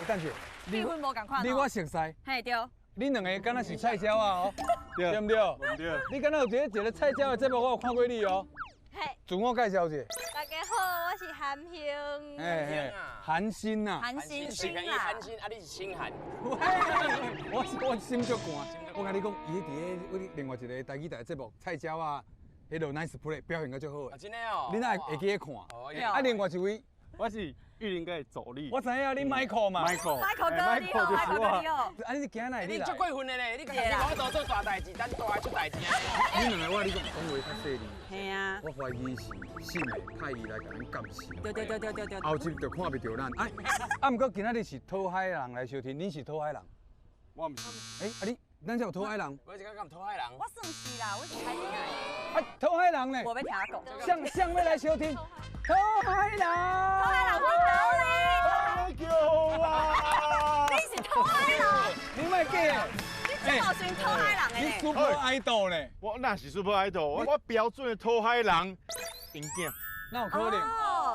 等下，气氛无共款。你我熟悉，嘿对。恁两个敢若是菜鸟啊哦，对不对？对。你敢若有一个菜鸟的节目，我有看过你哦。嘿，自我介绍一下。大家好，我是韩兴。嘿，韩星呐。韩星星啦。韩星，啊你是星汉。我心足寒。我甲你讲，伊伫我另外一个台语台节目菜鸟啊，迄个 nice play 表现得足好啊，真的哦。你哪会记得看？啊，另外一位，我是玉林哥助理。我知影你 Michael 嘛。Michael 哥你好，Michael 哥你好。啊，你今仔日你来？你足过分的咧，你家己我都做大代志，咱大出代志啊。你两个我你讲话较细腻。系啊。我怀疑是信的派伊来甲咱监视。对。后集就看袂到咱。啊，毋过今仔日是讨海人来收听，你是讨海人？我唔是。啊你，咱才有讨海人。我是讲敢讨海人。我算是啦，我是海人。啊，讨海人呢？我要听讲。向要来收听。讨海人。讨海人去倒救我！你是讨海人？你莫假。你真好算讨海人的你呢。 super idol 呢？我那是 super idol，我标准的讨海人，硬囝。那有可能。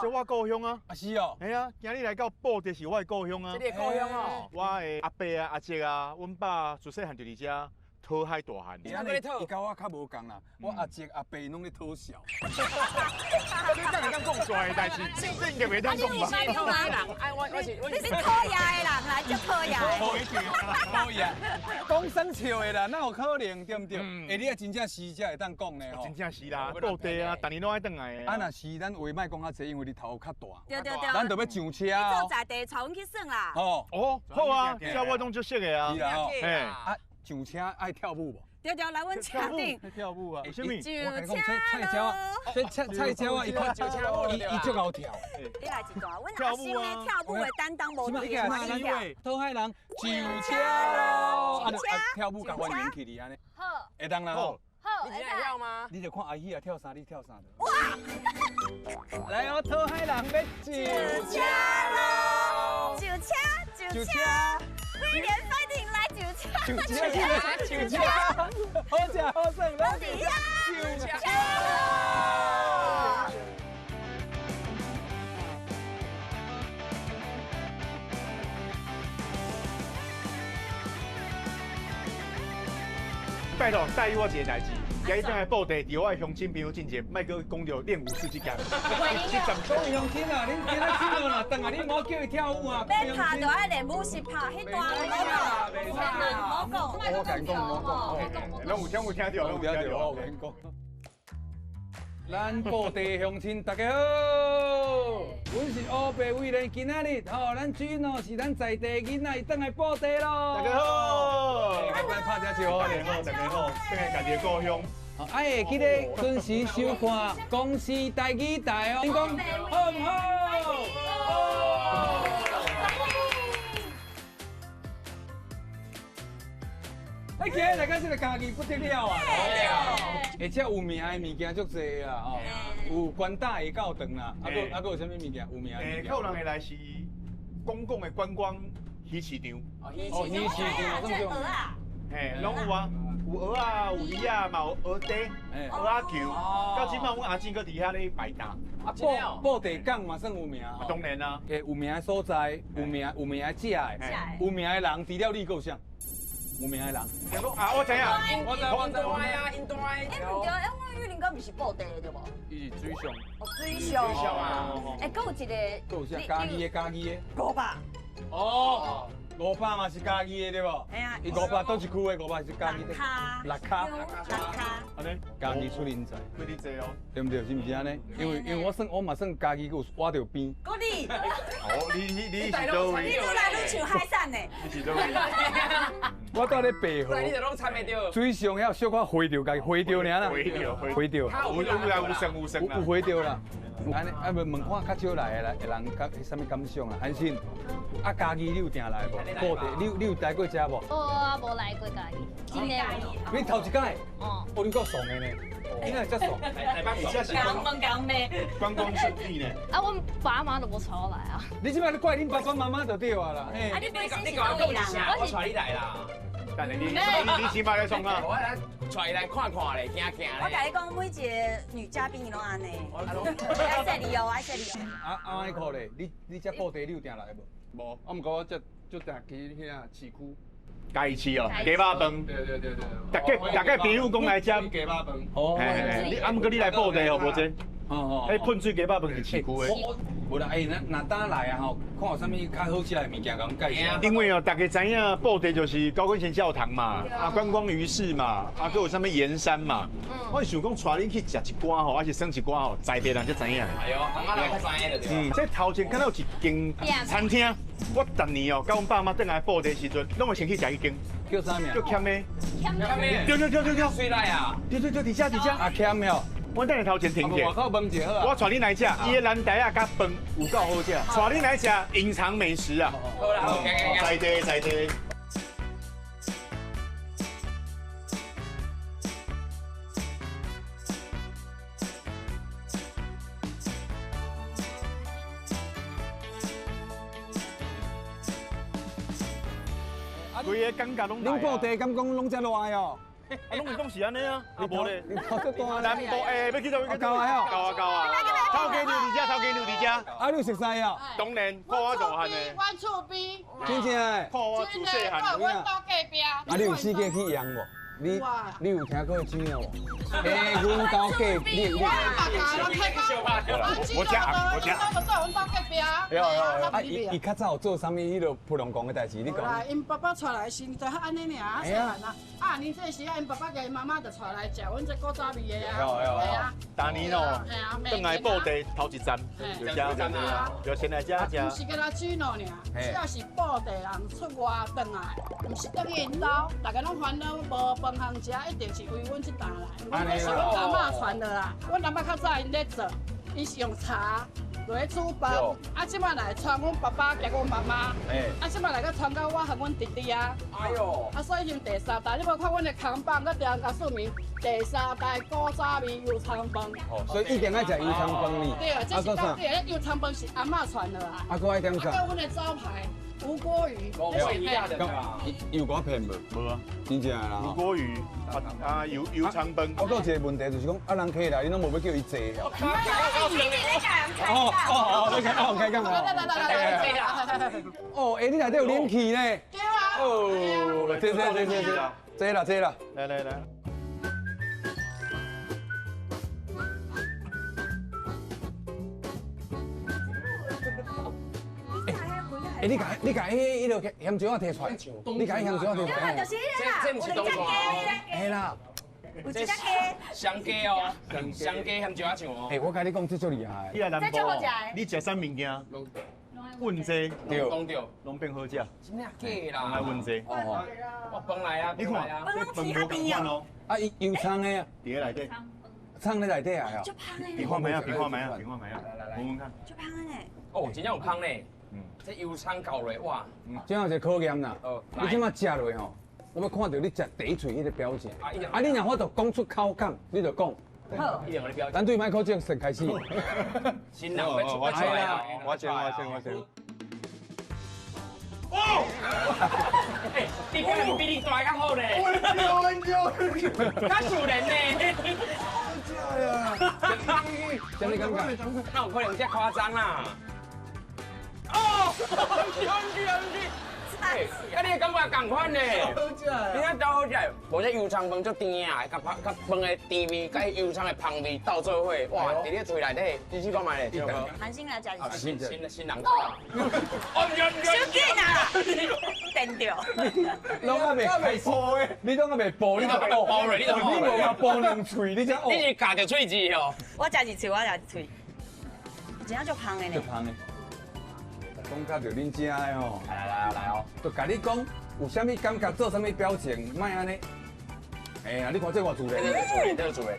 这我故乡啊。啊是哦。哎呀，今日来到布袋是我的故乡啊。这你的故乡哦。我的阿伯啊、阿叔啊，阮爸自细汉就伫遮。讨海大汉，伊甲我较无共啦，我阿叔阿伯拢咧讨笑。你敢会当讲出来的代志，这应该袂当讲吧？你是讨海人，哎我是你是讨厌的人啦，叫讨厌。讨厌，讲生笑的啦，哪有可能对不对？哎，你也真正是才会当讲呢吼。真正是啦，布袋啊，逐年拢爱转来的。啊，若是咱话莫讲较济，因为你头较大。对。咱就要上车你哦。做在地，带阮去耍啦。哦，好啊，叫我拢足熟的啊。是啦吼。嘿，啊，上车爱跳舞无？对，来阮车顶。跳舞啊？什么？我跟你讲，菜鸟啊，菜鸟啊，伊足够跳。你来一段，阮阿星呢跳舞的担当无你跳。讨海人上车咯，啊，跳舞甲欢迎起你安尼。好，会当啦吼。好，你今天跳吗？你就看阿姨啊跳啥，你跳啥的。哇！来哦，讨海人要上车咯！上车！威廉fighting来上车！上车！好食好耍，到底呀！上车！拜托，带我一个代志，今日等下布袋，伫我的乡亲朋友进前，莫搁讲着练武士这件。讲乡亲啊，恁今仔去啦，等下恁莫叫伊跳舞啊。要拍就爱练武是拍迄段，我敢讲，拢有听有听到，拢有听到。我跟你讲，咱布袋乡亲大家好，阮是乌白威廉，今仔日吼，咱主要是咱在地囡仔等来布袋咯。大家好，来拍只招呼咧，好，大家好，等下家己的故乡。哎，会记得准时收看公司台语台哦。你讲好唔好？哎，今日大家这个家己不得了啊！而且有名的物件足侪啦，哦，有关大会教堂啦，啊个有啥物物件？有名的物件。有人会来是公共的观光鱼市场。哦，鱼市场，这鹅啊！嘿，拢有啊，有鹅啊，有鱼啊，嘛有鹅底、鹅仔球。到即摆，阮阿姊搁伫遐咧摆搭。啊，布袋港嘛算有名吼。当然啦。诶，有名的所在，有名的食的，有名的人，除了你够像。有名的人。啊，我知影，我知啊，印度啊。哎，唔对，我玉林哥不是布袋的对无？伊是水上。哦，水上。水上啊。哎，搁有一个。搁有啥家己的。 500。哦，500嘛是家己的对无？哎呀。伊500倒一区的500是家己的。六卡。安尼，家己出人才。几哩济哦？对不对？是唔是安尼？因为我嘛算家己有挖到边。搁你。哦，你是倒位？你愈来愈像海产呢。你是倒位？我到咧白河。你就拢参袂到。水上遐小可回着，家己回着尔啦。回着。有啦，有剩啦。有回着啦。安尼啊，问看较少来的人，啥物感想啊？韩信，啊家己你有定来无？布袋，你有来过遮无？我无来过家己，真的无。你头一届？哦，哦，你够爽的呢，你哪会遮爽？台北而且是讲咩？观光胜地呢。啊，阮爸妈都无带我来啊。你即摆你怪恁爸爸妈妈就对啊啦。啊，你本身是讲哪里人？我带你来啦。但是你起码来创啊！我来带来看看咧，行行我甲你讲，每一个女嘉宾伊拢安尼。爱说你哦，爱说你哦。啊，Michael 咧，你遮布袋你有定来无？无，啊，毋过我这就打去遐市区。家己饲哦，鸡肉饭。对。大概朋友讲来吃。鸡肉饭。哦，你啊，毋过你来报地哦，无这。哦迄喷水鸡肉饭是市区的。无啦，那当来啊吼，看有啥物较好吃的物件，甲阮介绍。因为哦，大家知影报地就是高跟鞋教堂嘛，观光鱼市嘛，还有啥物盐山嘛。我想讲带恁去食一寡吼，还是耍一寡吼，在地人才知影。哎呦，阿妈来较知影的对。这头前看到有一间餐厅，我逐年哦，甲阮爸妈转来报地时阵，拢会先去食一间。叫啥名？叫欠的。欠咩？对。水来啊！对，底下。啊欠了。我等下头前停起。外口问者好啊。我带恁来食，伊的蓝带啊甲饭有够好食，带恁来食隐藏美食啊！好啦，好，在地。规个感觉拢来。恁报地敢讲拢遮热哦？啊，拢会讲是安尼啊，啊无咧。你头最大南部要去到到来哦。到啊。头家牛伫遮。啊，你有熟悉啊？当然，看我大汉的。阮厝边，真正诶。看我自细汉。阮家隔壁。啊，你有四界去养无？你有听过这个无？阮家隔壁。我阮家隔壁啊。啊，伊较早有做啥物迄落普通工的代志？你讲。因爸爸出来时就安尼尔，细汉啊。啊，年这时啊，因爸爸甲因妈妈就出来食，阮这古早味的啊。系啊。大年哦，转来报地头一站，就食，就先来遮食。不是跟他煮咯尔，只要是报地人出外转来，唔是等因兜，大家拢烦恼无饭通食，一定是为阮这单来。我是阮阿嬷传的啦，阮阿嬷较早因咧做，伊是用茶。落去煮饭，啊，即摆来传阮爸爸甲阮妈妈，啊，即摆来个传到我和阮弟弟啊，哎呦，啊，所以现第三代，你无看阮的扛棒，搁定甲说明第三代古早味油肠饭。哦，所以一定爱食油肠饭呢。对啊，这是到底油肠饭是阿嬷传的啦。啊，搁爱点啥？啊，阮的招牌无锅鱼，是一样的对吧？有我骗无？无啊，真正啦。无锅鱼，油肠饭。我有一个问题就是讲，啊，人客来，你拢无要叫伊坐哦。你开讲啊！哦，你内底有冷气呢？对啊。哦，坐啦。来。你甲迄落香蕉仔摕出来，你甲迄香蕉仔摕出来。这不是东泉。嘿啦，有一只鸡，香鸡哦，香鸡香蕉仔酱哦。我甲你讲，这足厉害。你来南部，你食啥物件？问这对，讲对，拢变好食。真正假啦？来问这。哦。我饭来啊，你看，这饭无共款哦。啊，油葱的啊。伫咧内底。葱咧内底啊？就香的。比看卖啊！来，闻闻看。就香的呢。哦，真正有香呢。这油葱搞落哇！这样是考验啦。你即马食落吼，我要看到你食第一喙迄个表情。啊，你若法度讲出口感，你就讲。好，一定有你表情。咱对麦克这先开始。新人要出来啦！我先。哦！哎，你可能比你大较好咧。较熟人呢。什么感觉？那有可能这夸张啦。哦，香。哎，啊，你感觉同款呢？你看超好食，无这油肠饭足甜啊，甲饭的甜味，甲油肠的香味斗做伙，哇！伫你嘴内底，你试看卖咧，韩星来食一次。新人哦，小囡啊，电掉。拢还未开始，你拢还未爆，你就爆了，你无甲爆两喙，你才哦。你是夹着喙齿哦。我食一喙，真正足香的呢。足香的。讲到着恁遮的吼，来哦，就甲你讲有啥物感觉，做啥物表情，莫安尼。哎呀，你看这我主人，这个主人。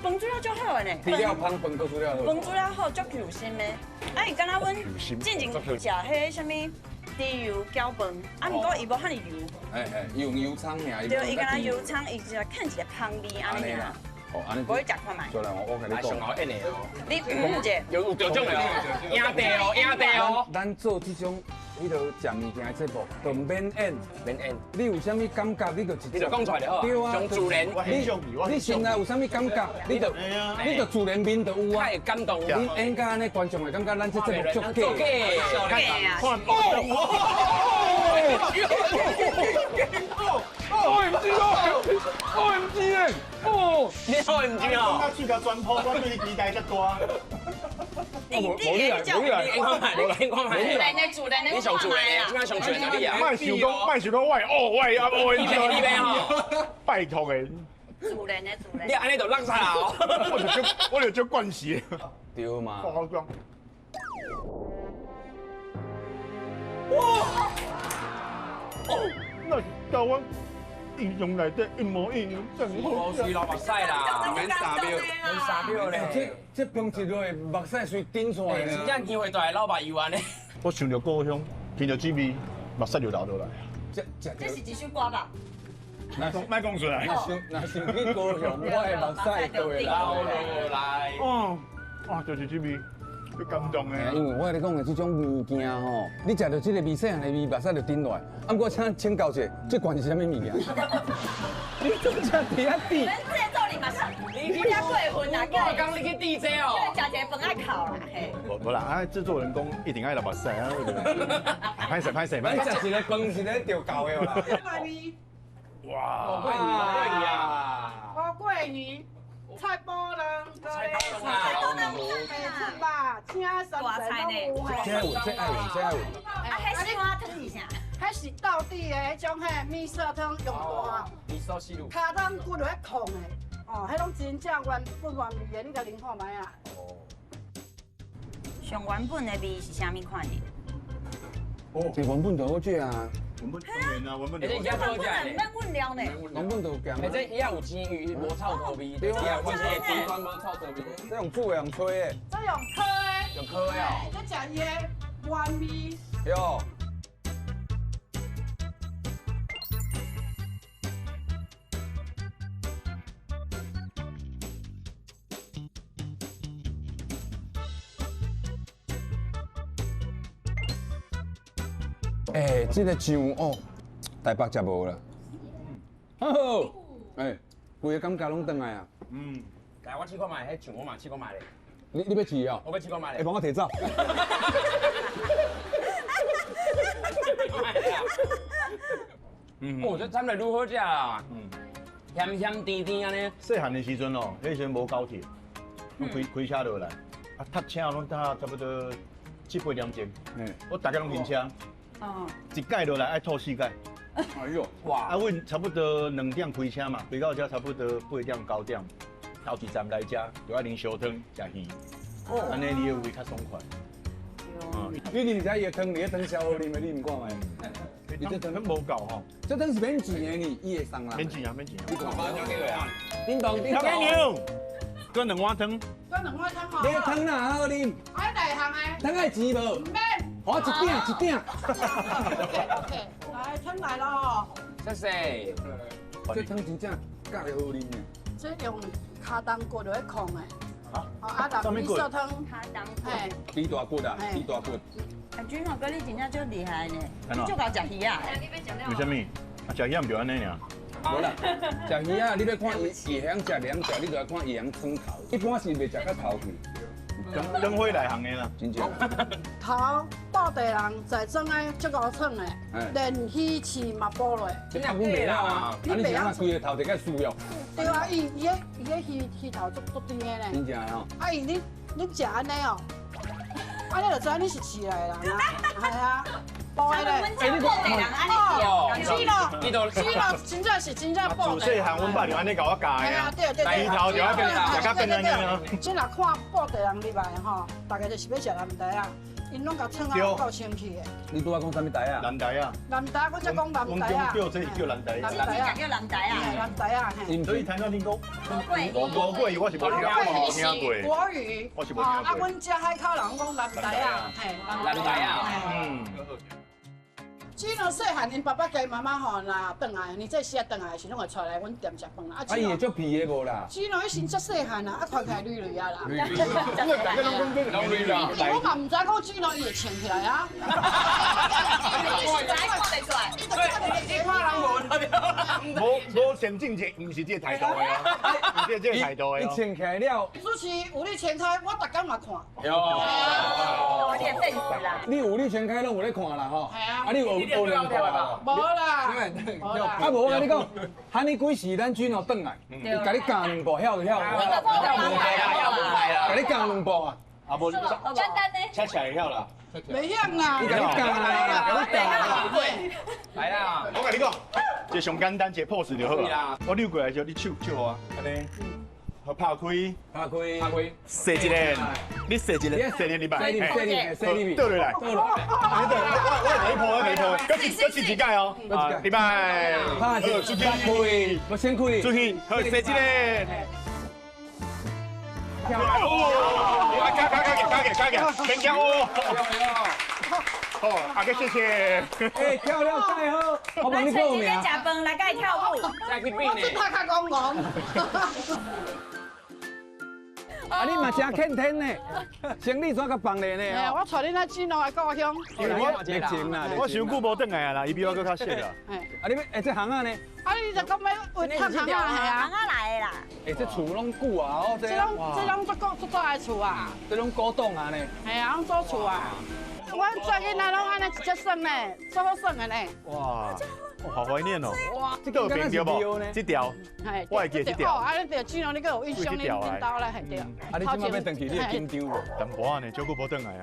饭煮了足好呢。除了香，饭搁煮了好。饭煮了好，足球心的。啊，伊敢若阮进前食迄啥物猪油搅饭，啊，毋过伊无遐尼油。用油葱尔。对，伊敢若油葱，伊就看起来香味安尼啦。哦，安尼。我去食看卖。做来，我甲你讲。上好演的哦。你者。有种的哦，赢地哦。咱做这种迄个食物件的节目，就免演。免演，你有啥物感觉，你就直接你就讲出来就好啊。对啊，上自然，我很中意，我你很中意。心内有啥物感觉，你就自然面就有啊。太感动。你演甲安尼，观众会感觉咱这节目足假。看OMG 哎！哦，你OMG哦！我喙甲全破，我对你期待遮大。你演你演看卖，你演看卖。主人的你上主人，今晚上主人就你啊！卖想讲喂喂啊喂！你别吼，拜托诶，主人。你安尼就落差哦。我就惯势。对嘛？我讲。那甲我印象内底一模一样，真好是流目屎啦，免3秒，免3秒咧。这碰一落目屎水顶出来真正机会大，老爸油安尼。我想到故乡，听到滋味，目屎就流落来。这是一首歌吧？莫讲出来。那想去高雄，我的目屎就会流落来。哦，哇，就是滋味，最感动诶。因为我跟你讲的这种物件吼，你食到这个味细汉的味，目屎就顶落来。啊，我请教者，这罐是啥物物件？你怎么吃第一滴？人这做你嘛是，你家过分啊！我讲你去 DJ 哦。食一个饭爱烤啦，嘿。无啦，啊，制作人讲一定爱流目屎啊，歹势。你食一个饭是咧着够的啦。菜米、哇，乌桂鱼、菜脯卵、菜脯卵啊出吧，青山菜拢有嘿。这爱有。啊，迄是花汤是啥？迄是道地的迄种嘿米色汤用大，你收西路。卡当骨落去控的，哦，迄种真正原本原味的，你甲啉看卖啊。上原本的味是啥物款的？哦，这原本就好食啊，文本当然啊，文本就而且原本很焖混料呢。原本就咸。而且伊也有煎鱼，无臭头味，对啊，有这个地方无臭头味。这用煮的用吹的。这用烤的，用烤的哦。这食伊的原味。哟。这个酱哦，台北食无啦。好，规个感觉拢转来啊。来，我试看卖，迄酱我嘛试看卖咧。你要试哦？我要试看卖咧。会帮我提走？哦，这餐来愈好食啊！咸咸甜甜安尼。细汉的时阵哦，迄时阵无高铁，拢开车落来，啊，搭车拢搭差不多7-8点钟。我大概拢停车。一届落来爱吐4届。哎呦，哇！啊，阮差不多2点开车嘛，回到家差不多8点9点，头一站来遮就爱啉烧汤食鱼，安尼你的胃较爽快。你啉遮伊个汤，你个汤消好啉的，你唔看卖？你这汤无够吼，这汤是免钱的呢，伊会送啦。免钱啊，免钱啊。你看包交给我啊！叮咚叮咚。小牛，搁2碗汤。搁2碗汤你个汤哪好啉？爱内行的。汤爱钱无？唔免。我一鼎。来，汤来咯。谢谢。这汤真正介好啉呢。这用卡当骨落去控的。啊，南米色汤。卡当骨。嘿。猪大骨啊，猪大骨。啊，君豪哥，你真正足厉害呢，你足够食鱼啊！为什么？啊，食鱼唔就安尼尔。无啦，食鱼啊，你要看伊会晓食凉食，你就要看伊晓汤头。一般是袂食到头去。灯火内行的啦，真正。头布袋人在装爱足够称的，连鱼翅嘛剥落。这头阮袂晓啊，啊你是安规个头就介输哦。对啊，伊个鱼头足甜的呢。真正哦。啊，你食安尼哦，安尼就知你是饲来的人啊，系啊，剥的咧。哎，你讲哦，是咯，你都是咯，真正是真正剥的。自细汉阮爸就安尼甲我教的啊，鱼头就要变食甲变安尼啊。即若看布袋人入来吼，大家就是要食蓝带啊，因拢甲称啊够清气的。你拄仔讲啥物台啊？蓝带啊。蓝带，我才讲蓝带啊。叫这是叫蓝带。蓝带叫蓝带啊。蓝带啊，嘿。所以台湾听讲，无过我是无听过。国语。我是无听过。啊，阮遮海口人讲蓝带啊，嘿，蓝带啊。只能细汉因爸爸跟妈妈吼啦，转来，你这时啊转来的时，拢会出来阮店食饭啦。啊，伊会足皮的无啦？只能迄时足细汉啦，看起来绿绿啊啦。拢绿啦。我嘛唔知讲只能伊会穿起来啊。无先进者，唔是这态度的哦，唔是这态度的伊穿起来了。主持有你全开，我逐工嘛看。有点粉丝啦。你有你全开拢有咧看啦吼。系啊。啊，你有两看吧？无啦。啊，无我跟你讲，喊你几时咱转头转来，伊甲你教两步，晓就晓。甲你教两步啊。啊无，简单呢。恰起来晓啦。袂晓啦。伊甲你教啦，甲你教啦。来啦！我跟你讲，这上简单，一个 pose 就好啦。我溜过来就你手我，安尼，好拍开，射一个，你射一个，射你摆，射你，倒落来，我第一波，搁试一届哦，礼拜，拍一出开，我先开，出去，好，射一个。加，别叫我。好，阿哥谢谢。哎，跳了太好，我帮你报名。食饭来甲伊跳舞。再去比呢。这太较公公。啊，你嘛真欠天呢，生理怎个放咧呢？我带你来只能的故乡。疫情啦，我伤久无转来啊啦，伊比我搁较熟啦。啊，你哎这行啊呢？啊，你就讲要为探行啊，系啊。来的啦。哎，这厝拢久啊，哦这拢足大的厝啊。这拢古董啊呢。系啊，拢做厝啊。阮做囡仔拢安尼一只耍呢，做好耍的呢。哇，好怀念哦。哇，这个有变对不？这条，我会记这条。啊，你着只能你个有印象，你领导来系对。啊，你今摆要回去，你会紧张无？淡薄啊呢，照久无转来啊。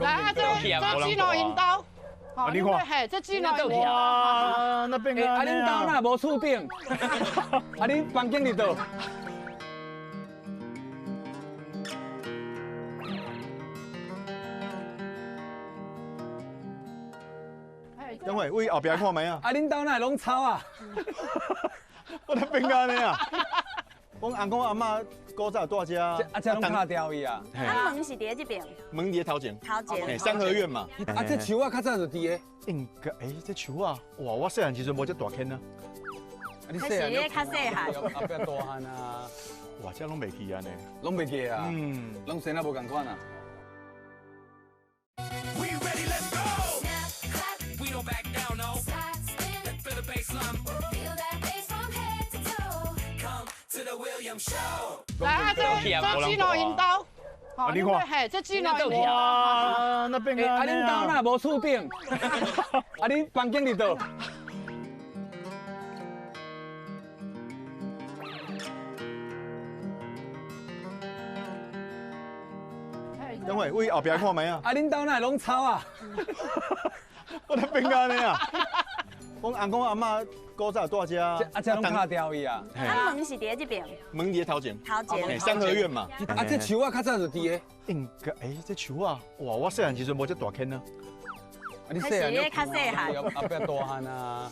来啊，这只能引导。啊，你看，嘿，这只能哇，那变啊，恁兜哪无厝顶？啊，恁房间里头？等会为后边看卖啊！啊，恁兜哪拢草啊？我咧变安尼啊！阮阿公阿妈古早住遮，啊，这拢卡掉伊啊。啊，门是伫这边。门伫头前。头前。三合院嘛。啊，这树啊，较早就伫个。应该，这树啊，哇！我细汉时阵无遮大坑啊。你细汉。较细汉。后壁大汉啊。哇，这拢袂记安尼。拢袂记啊。拢生啊无共款啊。来啊，这只能引导。啊，你看，嘿，这只能哇，那变啊，恁兜哪无厝顶？啊，恁房间里头？等会为后边看卖啊！啊，恁兜哪拢草啊？我咧变安尼啊！阮阿公阿妈古早住遮，啊，这拢卡掉伊啊。啊，门是伫这边。门伫头前。头前。三合院嘛。啊，这树啊，较早就伫个。应该，这树啊，哇！我细汉时阵无遮大坑啊。啊，你细汉较细汉。后壁大汉啊。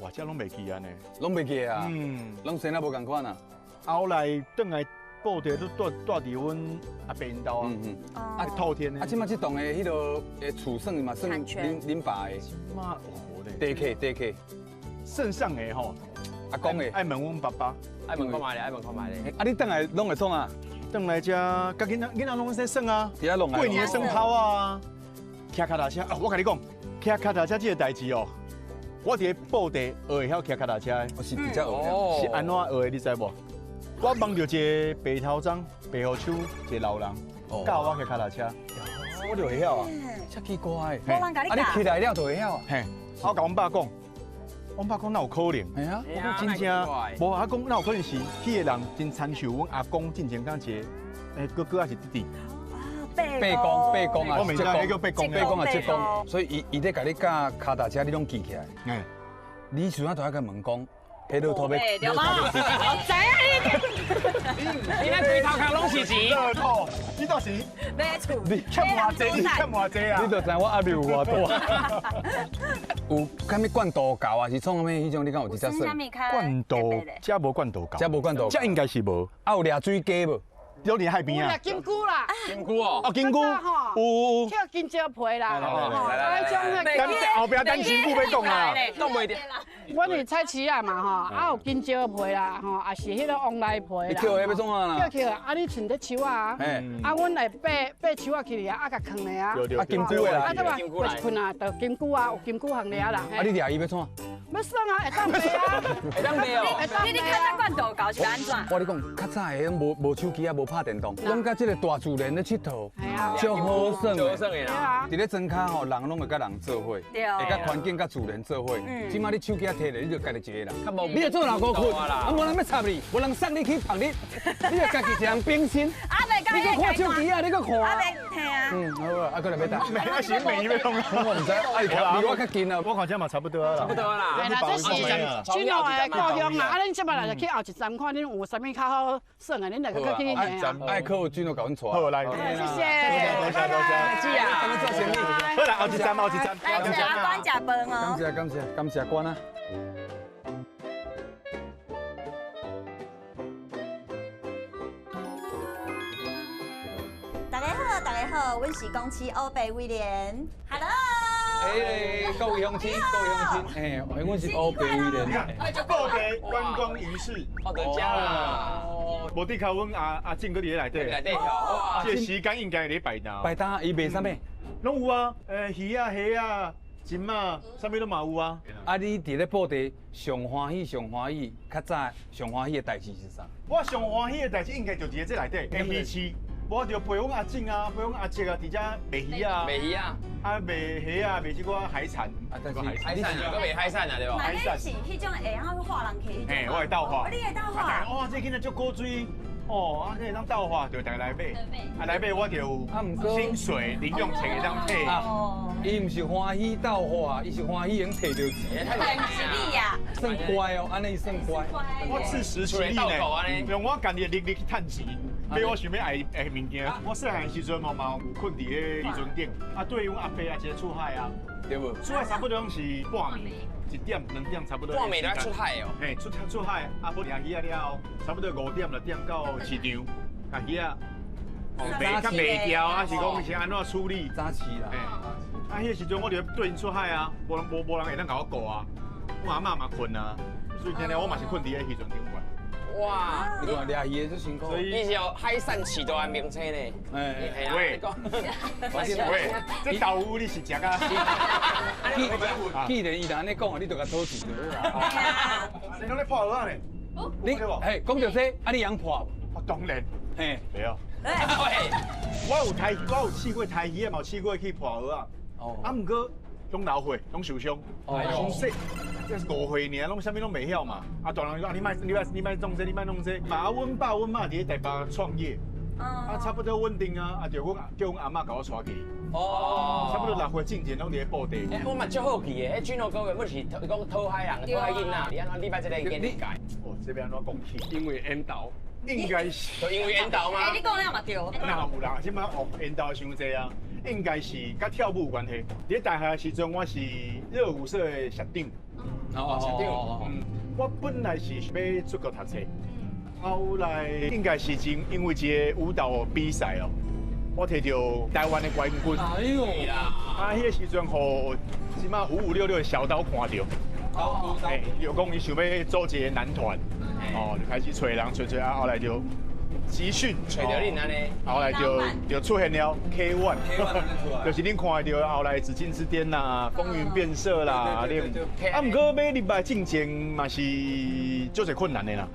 哇，这拢袂记安尼。拢袂记啊。拢生啊无共款啊。后来转来布袋都住伫阮阿伯因兜啊。啊，透天的。啊，即马即栋的迄落厝算嘛算恁爸的。妈，地客。圣上的吼，阿公的。爱问阮爸爸，爱问看卖咧。啊，你转来拢会创啊？转来遮，甲囡仔拢在耍啊。伫遐弄啊。过年的耍炮啊，骑脚踏车啊！我甲你讲，骑脚踏车这个代志哦，我伫布袋学会晓骑脚踏车。我是比较学。是安怎学的？你知无？我帮着一个白头鬃、白虎手，一个老人教我骑脚踏车，我就会晓啊，遮奇怪。无人甲你教。啊，你起来了就会晓啊。嘿，我甲阮爸讲，阮爸讲哪有可能？系啊，我讲真正，无阿公哪有可能是迄个人真参像阮阿公进前讲一个哥哥还是弟弟？八公啊，我明知迄叫八公啊，七公。所以伊在甲你教脚踏车，你拢记起来。你想啊，都要甲问讲。迄落土要，对吗？我知啊，你那规头壳拢是钱。乐透，你倒是买厝，你欠偌济，你欠偌济啊？你就知我压力有偌大。有啥物罐头胶啊？是创啥物迄种？你敢有直接说？罐头，遮无罐头胶，遮无罐头，遮应该是无。啊有掠水鸡无？有你海边啊有啦，。金菇啦，金菇哦，哦，金菇有。跳金蕉皮啦，来咱后边等金菇要讲啊。弄袂掉。阮是菜市啊嘛吼，啊有金蕉皮啦，吼，也是迄个黄梨皮啦。你跳的要创啊啦？跳啊，你穿得树啊，啊，阮来拔树啊去啊，啊，甲藏咧啊。啊，金菇的啦。啊，对吧？就是困啊，就金菇啊，有金菇行咧啦。啊，你掠伊要创？要算啊，会当卖啊，会当卖哦。会当你看这罐头搞是安怎？我跟你讲，较早的无手机啊，无拍电动，拢甲这个大自然咧佚佗，足好耍的。的啦。啊，伫咧庄脚吼，人拢会甲人做伙，会甲环境甲自然做伙。即马你手机啊摕咧，你就家己一个人，你就做老高困，啊无人要插你，无人送你去旁你，你就家己一人冰心。你搁看手机啊，你搁看。啊，袂听啊。好啊，啊，过来要打。美行美要讲啊。我唔知，啊，离我较近啊。我看这嘛差不多啦。差不多啦。哎，那这是军路的故乡啦，啊，恁即摆来就去后一站看恁有啥物较好耍啊，恁两个去去。爱靠军都搞阮带。好来，谢谢。多谢多谢。是啊，咱们做生意。好啦，后一站后一站。来吃啊，关食饭哦。感谢关啊。大家好，阮是公司欧北威廉。Hello。各位乡亲，阮是欧北威廉。报地观光仪式。好得家啦。无伫靠阮阿静搁伫咧内底。内底哦。这时间应该伫咧摆档。摆档伊卖啥物？拢有啊，鱼啊、虾啊、金啊，啥物都嘛有啊。啊，你伫咧报地上欢喜，较早上欢喜的代志是啥？我上欢喜的代志应该就伫咧这内底，鱼市。我就陪阮阿静啊，陪阮阿姐啊，伫遮卖鱼啊，卖鱼啊，啊卖虾啊，卖即个海产，啊，但是海产啊，搁卖海产啊，对无？那你是迄种会晓画人客迄种？嘿，我会倒画。你会倒画？哇，这囡仔足古锥，哦，啊，这会当倒画，就大家来买，啊来买我就有薪水、零用钱会当配。伊唔是欢喜斗花，伊是欢喜能摕到钱。太吉利呀！算乖哦，安尼算乖。我自食其力呢，用我家己的力去趁钱。买我想要爱物件，我细汉时阵嘛有困伫咧渔船顶，啊对阮阿伯啊一个出海啊，对无？出海差不多拢是半暝，1点2点差不多。半暝都出海哦。嘿，出海，啊，不掠鱼啊了，差不多5点6点到市场，掠鱼啊，卖较卖掉啊，是讲是安怎处理？早起啦。啊，迄个时阵我就对因出海啊，无人会当甲我顾啊，我阿嬷嘛困啊，所以今日我嘛是困伫咧渔船顶管。哇，你看掠鱼就辛苦。所以你是有海产市道的名称呢？喂，喂，这豆腐你是食啊？既然伊安尼讲，你就甲讨钱就好啊。你拢咧破蚵仔呢？你嘿，讲到这，啊你养破？当然，嘿，对啊。我有试过台鱼啊，嘛有试过去破蚵仔。哦。啊，毋过拢老岁，拢受伤。哦。细，这5岁尔，拢啥物拢袂晓嘛。啊，大人讲你莫弄这，你莫弄这。嘛，阮爸阮妈伫咧台北创业。啊，差不多稳定啊，啊，就叫阮阿嬷甲我带去。哦。差不多6岁进前拢伫咧布袋。我嘛足好奇的，迄军路哥原本是讲讨海人、讨海囡仔，你安怎你摆这个理解？哦，这边安怎讲起？因为缘投。应该是，就因为缘投吗？哎，你讲了嘛对。那有啦，即摆哦缘投伤济啊，应该是甲跳舞有关系。伫大学的时阵，我是热舞社的社长。社长。我本来是要出国读册，后来应该是因为一个舞蹈比赛哦，我摕到台湾的冠军。哎呦啦！啊，迄个时阵，互即摆5566的小岛看到，又讲伊想要组一个男团。哦，就开始找人，找啊，后来就集训，找到恁安尼，后来就出现了 K1， 就是恁看到后来紫禁之巅啦，风云变色啦，啊，毋过要入来进前嘛是足侪困难的啦。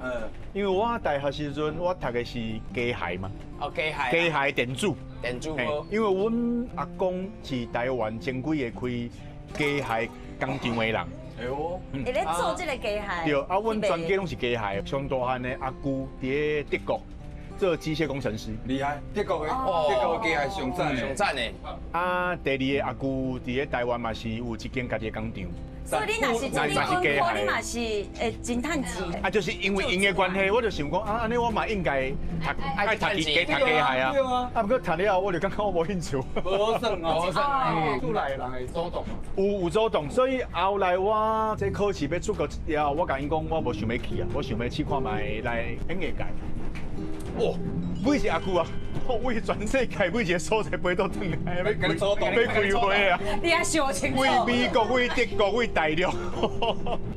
因为我大学时阵我读的是机械嘛，哦，机械电子，因为阮阿公是台湾前几个开机械工厂的人。哎呦，会咧做这个机械？对，啊，阮全家拢是机械，上大汉的阿姑伫咧德国做机械工程师，厉害，德国的机械上赞的。啊，第二个阿姑伫咧台湾嘛是有一间家己的工厂。所以你若是做你分科，你嘛是会真趁钱。啊，就是因为因的关系，我就想讲啊，安尼我嘛应该爱读机械啊。啊，不过读了后，我就感觉我无兴趣。无算哦，出来人会主动。有主动，所以后来我这考试要出国了，我甲因讲我无想要去啊，我想要去看卖来演艺界。哦，尾是阿舅啊，为全世界每一个所在飞到转来，要开会啊！你还想清楚？为美国、为德国、为大陆，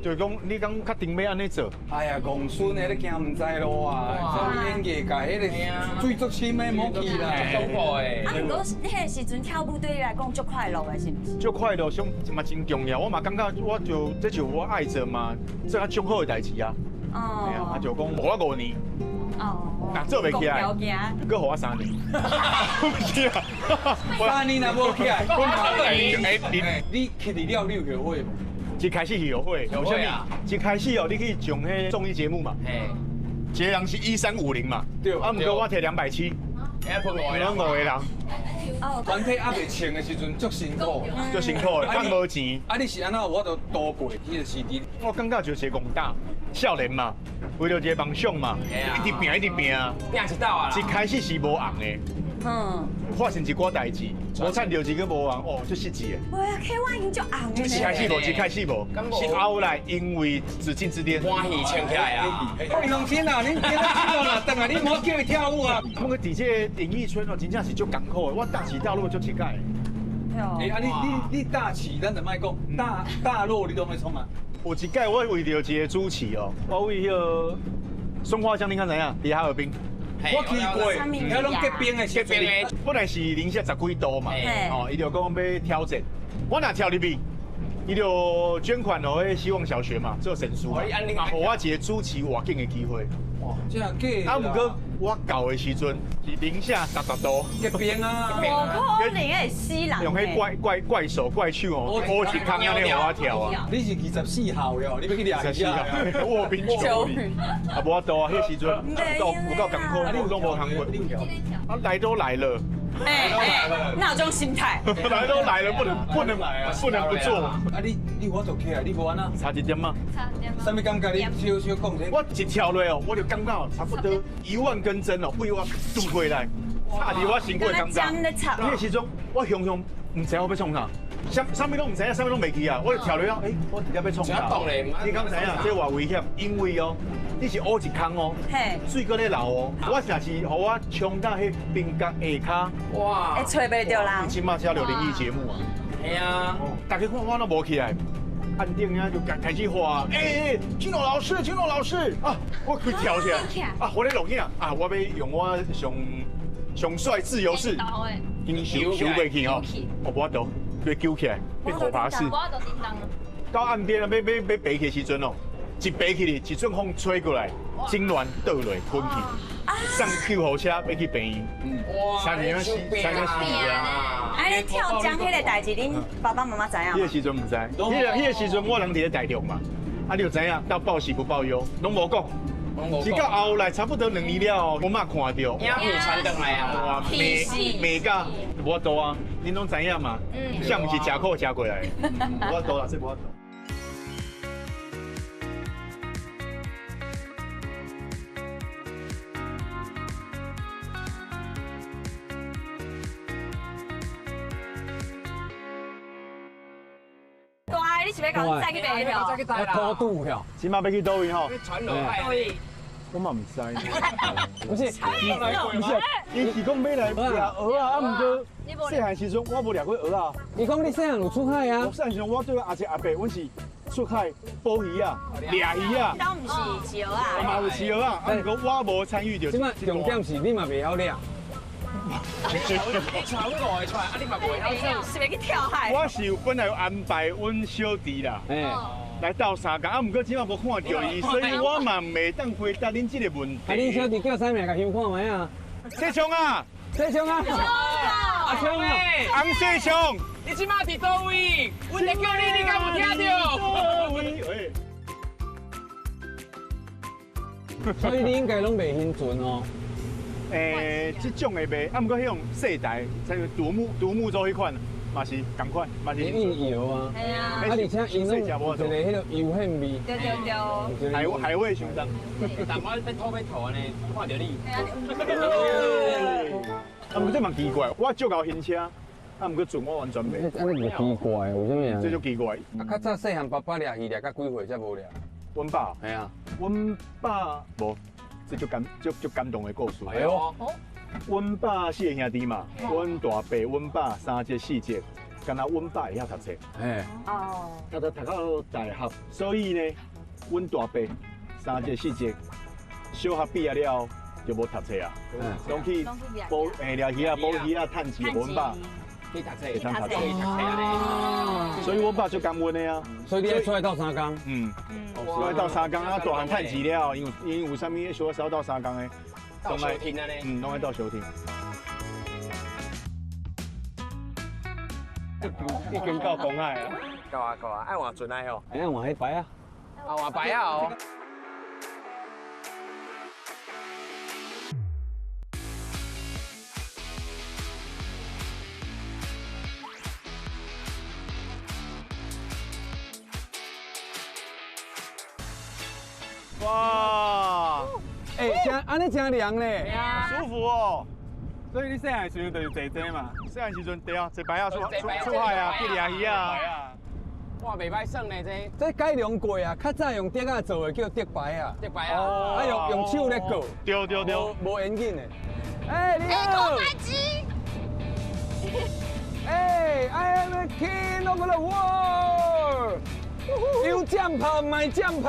就是讲你讲确定要安尼做？哎呀，公孙的你惊唔知咯啊！所以演艺界迄个最足深的莫去啦，恐怖的。啊，不过迄个时阵跳舞对你来讲足快乐的，是不是？足快乐，上嘛真重要。我嘛感觉，这就我爱做嘛，做较上好的代志啊。哦。哎呀，啊就讲我5年。哦。那做袂起来，搁互我3年。不是啊，3年若无起来，我嘛你去得了你有会无？一开始有会，有啥物？一开始哦，你去上迄综艺节目嘛。嘿。一个人是1350嘛。对。啊，毋过我摕270。分5个人。哦。团体还袂穿的时阵足辛苦，足辛苦的，敢无钱。啊，你是安怎我都渡过迄个时期？我感觉就是戆大少年嘛，为了一个梦想嘛，一直拼，拼一道啊！一开始是无红的，发生一寡代志，无趁到钱个无红，哦，足失志的。哇，K1已经足红的。一开始无，是后来因为紫禁之巅，欢喜穿起来啊！你放心啦，你今日去到啦，等下你莫叫伊跳舞啊。我个伫这演艺圈哦，真正是足艰苦的，我大起大落足乞丐。哎，啊你大起，咱就莫讲大落，你都会创啊？有一届我为着一个主持哦，我为迄个松花江，你看怎样？底下河滨，我去过，遐拢结冰的，结冰的。本来是零下10几度嘛，哦，伊就讲要挑战，我若跳入去，伊就捐款哦，迄希望小学嘛做神书嘛，啊，互我一个主持外景的机会。哇，这样假？啊，不过我到的时阵是零下10度，结冰啊，无可能会死人。用迄怪手怪手哦，我一空安尼互我跳啊。你是24号哟，你要去抓24号，卧冰求雨。啊，无法度啊，迄时阵有够艰苦，你拢无通过。啊，来都来了。那有这种心态。来都来了，不能不做。啊，你我做起来，你无安那？差一点吗？差一点。什么感觉？你小讲者。我一跳落哦，我就感觉差不多1万根针哦，为我渡回来，差伫我身躯感觉。迄时阵我雄唔知我要创啥，啥物拢唔知影，啥物拢袂记啊，我就跳落去，我直接要创啥？你敢知影？这偌危险，因为哦，你是乌一空哦，水搁咧流哦，我若是互我冲到迄冰角下骹，哇，会找袂着人。即马才有灵异节目啊。系啊，大家看我都无起来。岸顶啊就开始画，青龙老师啊，我去跳起来啊，我咧录影啊，我要用我上帅自由式，已经收过去哦，我无法度，要揪起来，变虎爬式。到岸边啊，要爬起时阵哦，一爬起哩，一阵风吹过来，痉挛倒落昏去，上救护车要去病院，3年死啊！啊，你跳江迄个代志，恁爸爸妈妈知影？迄个时阵唔知，迄个时阵我人伫咧台中嘛，啊你就知影，到报喜不报忧，拢无讲。是到后来差不多2年了，我嘛看到，影片传登来啊，美甲无多啊，恁拢知影嘛？像毋是食苦食过来，无多啦，这无多。你是要甲我载去买票？偷渡票，起码要去倒位吼。传落来。我嘛唔知。不是，伊是讲要来掠鹅啊，毋过细汉时阵我无掠过鹅啊。你讲你细汉有出海啊？我细汉时阵我对阿姐阿伯，阮是出海捕鱼啊、掠鱼啊。都毋是饲鹅啊。嘛有饲鹅啊，毋过我无参与着。即摆重点是你嘛袂晓掠。你传我的传，啊你嘛袂晓。是要去跳海？我是本来有安排阮小弟啦，来斗相共，啊，毋过即摆无看到伊，所以我嘛袂当回答恁即个问题。啊，恁小弟叫啥名？甲乡看卖啊？世昌啊！世昌啊！阿昌啊！洪世昌，你即马伫倒位？阮在叫你，你敢有听到？所以你应该拢袂兴准哦。即种的卖，啊，毋过迄种世代，像独木舟迄款，嘛是同款，嘛是。印油啊。系啊。啊，而且因拢一个迄个油香味。对。海味相当。但我要吐安尼，看到你。啊，毋过这嘛奇怪，我足够新车，啊，毋过船我完全袂。安尼就奇怪，为什么啊？这就奇怪。啊，较早细汉爸爸掠鱼掠到几岁才无掠？阮爸。系啊。阮爸无。这就感动的故事。哎呦，阮爸4个兄弟嘛，阮大伯、阮爸3节4节，敢若阮爸会晓读册，哎，哦，读到大学，所以呢，阮大伯3节4节，小学毕业了就无读册啊，拢去捕掠鱼啊、捕鱼啊、趁钱，阮爸去读册，会通读册。哦，所以阮爸就感恩的啊。所以你要出来斗3工，出来斗3工啊，大汉趁钱了，因为有啥物小烧斗3工的，到小厅啊呢，拢爱斗小厅。已经到公海啊！够啊够啊，爱换船来哦，哎，换迄牌啊，啊换牌啊哦。哇，哎，安尼真凉呢，舒服哦。所以你细汉时阵就是坐这嘛，细汉时阵对啊，坐牌啊，出海啊，去掠鱼啊。哇，袂歹耍呢这。这改良过啊，较早用竹仔做的叫竹牌啊，竹牌啊，啊用手咧过，对，无严谨的。哎，你好。哎，I am the king of the world. You jump, my jump.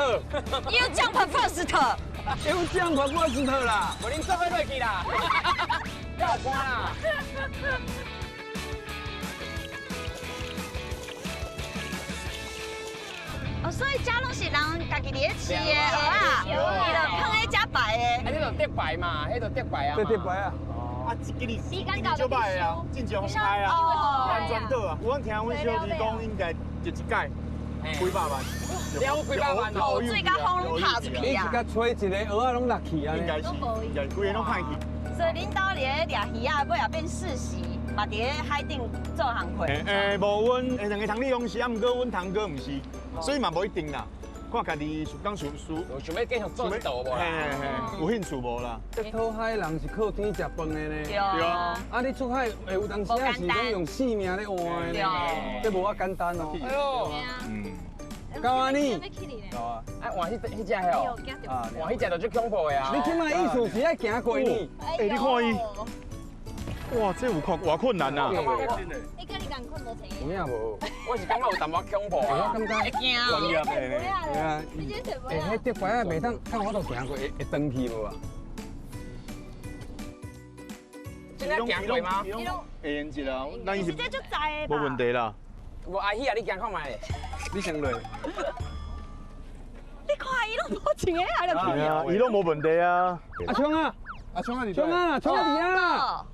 You jump first. You jump first 啦。无恁做伙落去啦，够寒啦。哦，所以遮拢是人家己伫咧饲的蚵仔，伊就放喺遮摆的。啊，迄就竹牌嘛，迄就竹牌啊。这竹牌啊。啊，今日就歹啊，进前风台啊，安全岛啊。有人听阮小弟讲，应该一届几百万。了几百万哦，水甲风拢拍出去你啊！一甲吹一个蚵仔拢落去啊！应该是，规个拢歹去。所以恁兜伫咧掠鱼啊，尾也变世袭，嘛伫咧海顶做行会。无阮两个堂弟拢是，啊，毋过阮堂哥毋是，所以嘛无一定啦。看家己想想要继续做这道无啦？有兴趣无啦？这讨海人是靠天食饭的呢。对啊。啊，你出海会有当时啊是拢用性命咧换的呢，这无啊简单哦。哎呦，高安尼。哎，换迄只哦，换迄只就最恐怖的啊！你即摆意思是爱行过呢？你看伊，哇，这有偌困难啊！你跟你讲困无钱。有影无？我是感觉有淡薄恐怖啊！我感觉会惊专业的对啊，迄竹牌啊，袂当，看我都行过，会登去无啊？真正行过吗？会用一啦，咱伊是这就知的吧？无问题啦。无阿喜啊，你行看卖。你先落。你看伊拢无穿的，还就对啊，伊拢无问题啊。阿昌啊，冲啊你！昌啊，昌啊你啊！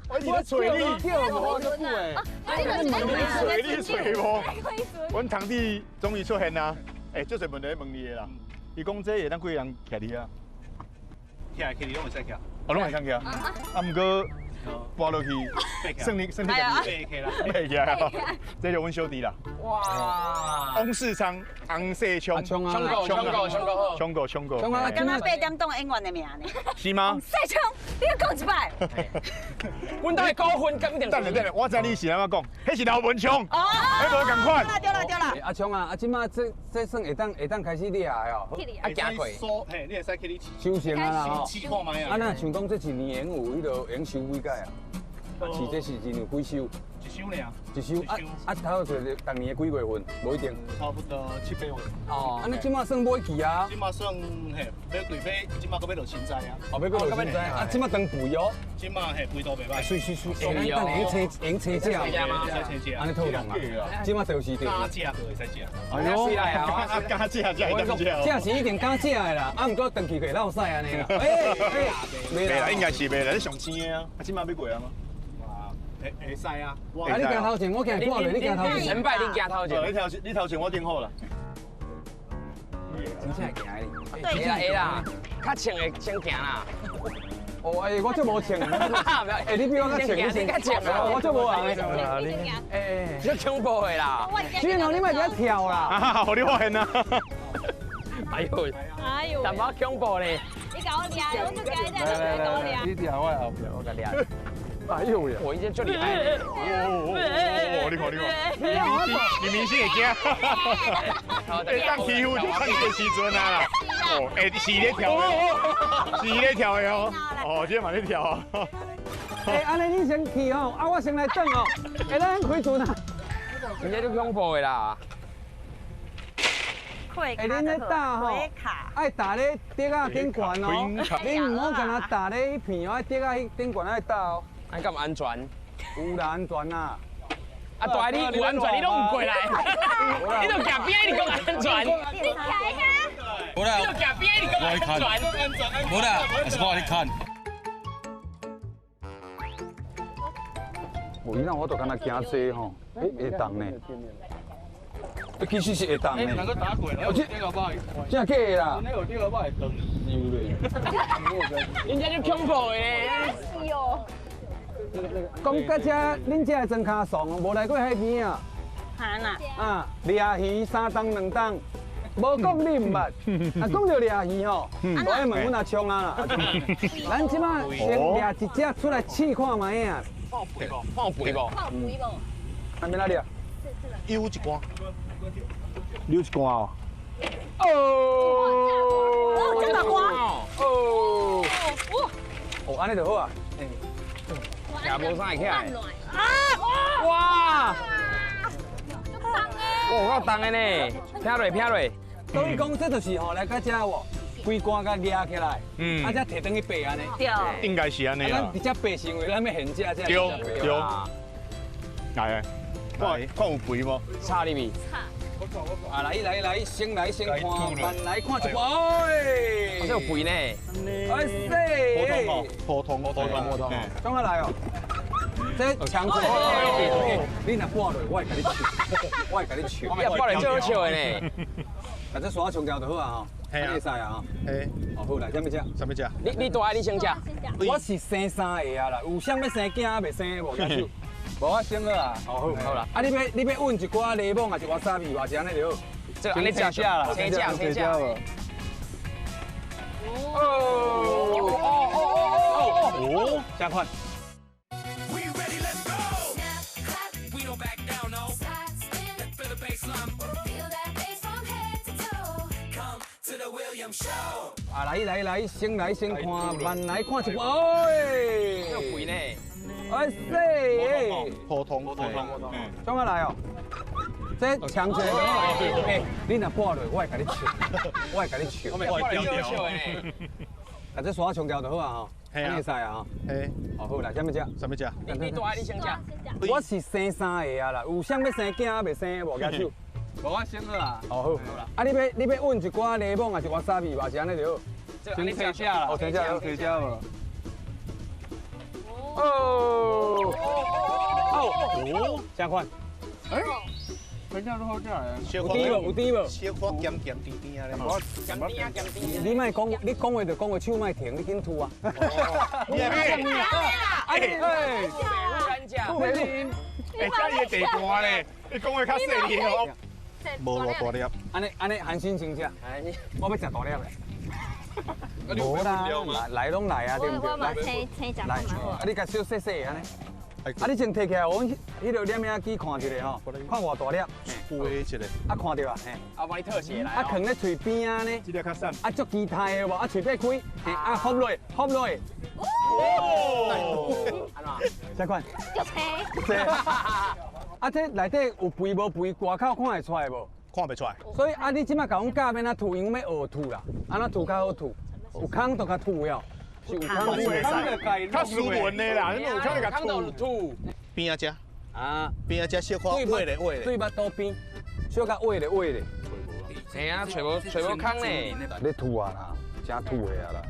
我伫咧找你，跳舞就久诶。你找我。阮堂弟终于出现啦！足侪问题问你啦。伊讲这会当几个人徛你啊？徛你拢会使徛。哦，拢会当徛。啊，毋过搬落去，算你家己爬起啦，爬起来啊！这就阮小弟啦。哇！翁世昌、翁世昌，冲过。冲过。敢若8点档演员的名呢？是吗？世昌，你要讲一摆。阮都是高分，一定。等下，我知你是安怎讲，迄是刘文昌。哦，迄无共款。对啦。阿昌啊，即马这算会当开始掠哦。啊，行过。嘿，你会使去你收成啊啦吼。试看卖啊。啊，那像讲这一年用有迄个用收几届啊？是这是一年几收？一收尔。一收啊，头就是逐年的几月份，无一定。差不多7、8月。哦，安尼即马算买期啊？即马算嘿，要对买，即马搁要落青菜啊。哦，要落青菜啊，即马当肥哦。即马嘿肥都袂歹。水。哎，咱用青椒吗？安尼套用啊。即马就是对。加价就会使食。哎呦，加价才会当食。这是一定加价的啦，啊，毋过长期会落屎安尼啦。袂啦，应该是袂啦，你上青的啊，即马要过啊吗？会使啊。啊，你行头前，我行过来，你行头前。成败你行头前。你头前我顶好啦。真正会行的。会啦，较穿的先行啦。哦，哎，我足无穿的。哎，你比我较穿，你较穿啊，我足无红的。哎，足恐怖的啦。俊豪，你莫伫跳啦。互你发现啊。哎呦，淡薄恐怖咧。你甲我抓，我就抓在你甲我抓。你抓我后边，我甲抓。哎呦喂！我已经就厉害了。你看，你明星会惊。会当欺负就看这个时阵啊啦。哦，哎，是咧跳的哦，是咧跳的哦。哦，今天嘛咧跳啊。哎，安尼你先去哦，啊我先来等哦。哎，咱开船啊。人家就恐怖的啦。会卡恁咧打吼，爱打咧跌啊顶悬哦，恁唔好干那打咧迄片哦，爱跌啊迄顶悬爱打哦。安咁安全？有啦，安全啦。啊，大你有安全，你都唔过来，你都夹边，你讲安全？你开呀！无啦，你都夹边，你讲安全？无啦，还是我来看。有伊那我都敢若惊坐吼，会动呢。其实是会动呢。能够打滚，我这个不好意思。真假的啦？那个这个不好意思，有嘞。人家就恐怖的咧。是哦。讲到这，恁这真卡爽，无来过海边啊？哈呐。啊，抓鱼3档2档，无讲你唔捌。啊，讲到抓鱼吼，我爱问阮阿昌啊啦。咱即马先抓一只出来试看卖啊。放肥不？放肥不？放肥不？还没哪里啊？溜一关，溜一关哦。哦，真大瓜。哦，哦，安尼就好啊。也无啥会起来。哇！哇，够重的呢，撇落。所以讲，这就是吼来到这哦，规竿甲压起来，啊，再摕转去爬安尼。对。应该是安尼咱啦。直接爬是因为咱要现这才对。来，看有肥无？差你咪。啊，来，先来先看，慢来看一波。哎，这有肥呢。哎塞，普通。怎啊来哦？这强者，你若破落，我会甲你笑，我会甲你笑。你破落最好笑的呢。把这刷冲掉就好啊吼，会使啊吼。嘿，哦好来，什么只？什么只？你大你先食。我是生3个啊啦，有啥要生囝未生的无？举手。无我先好啊，哦好啦。啊，你要揾一寡柠檬，还是瓦萨比，或是安尼就好。这安尼食下啦，先食。哦，加快。啊来，先来先看，慢来看一波。哎，有肥呢。哎塞，普通。怎啊来哦？这强者，哎，你若破落，我会甲你笑，我会甲你笑。破落最好笑的呢。啊，这刷冲掉就好啊吼，安尼使啊吼。嘿，哦好来，什么只？什么只？你大你先食。我是生3个啊啦，有啥要生囝未生的无？举手。无我先好啊。哦好。啊，你要揾一寡柠檬，还是瓦萨比，或是安尼就好。先先吃啦，哦，先吃，先吃无。哦，加快。哎，等下都好吃诶。有甜无？小可咸甜甜啊咧。咸甜。你莫讲，你讲话就讲话，手莫停，你紧吐啊。你系咩？敢食。吐袂停。哎，家己地瓜咧，你讲话较细粒哦。无大粒。安尼含心情食。我要食大粒的。无啦，来拢来啊，对不对？来，啊你甲小细细安尼。啊你先摕起来，我迄个摄影机看一下吼，看偌大粒。飞一个。啊看到啊，嘿。啊帮你特写来。啊藏咧嘴边啊呢。这个较瘦。啊足期待的无？啊嘴边开，啊合落，哦。安怎？再看。就青。啊这内底有肥无肥，外口看会出来无？看不出来。所以啊，你即马甲阮教要哪吐，因为要学吐啦，安怎吐较好吐，有空就较吐了，是有空吐会较斯文的啦，你有空就甲吐。边啊只？啊，边啊只小可歪咧。对巴肚边，小甲歪咧。嘿啊，找无空呢。你吐啊啦，真吐的啊啦。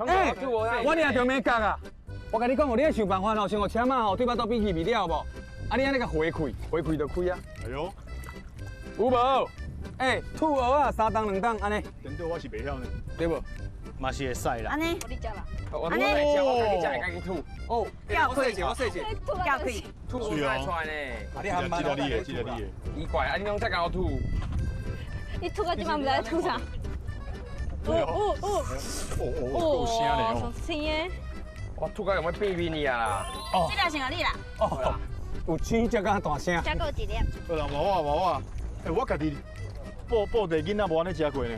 哎，我俩就没讲啊，我甲你讲哦，你要想办法吼，先学车嘛吼，对巴肚边去未了无？啊，你安尼甲回开就开啊。哎呦。有无？哎，吐蚵啊，3档2档安尼。针对我是袂晓呢，对无？嘛是会使啦。安尼。我你食啦。我来食，我家己食，家己吐。哦，叫开，我细姐，叫开。吐无晒出来呢。啊，你含慢记得你的。奇怪，啊你拢才甲我吐。你吐到即满不知在吐啥。够声嘞哦。上青的。我突然有没有避避你啊？这条先给你啦。哦，有青才敢大声。加够几粒？好啦，无我，我家己布袋囡仔无安尼食过呢，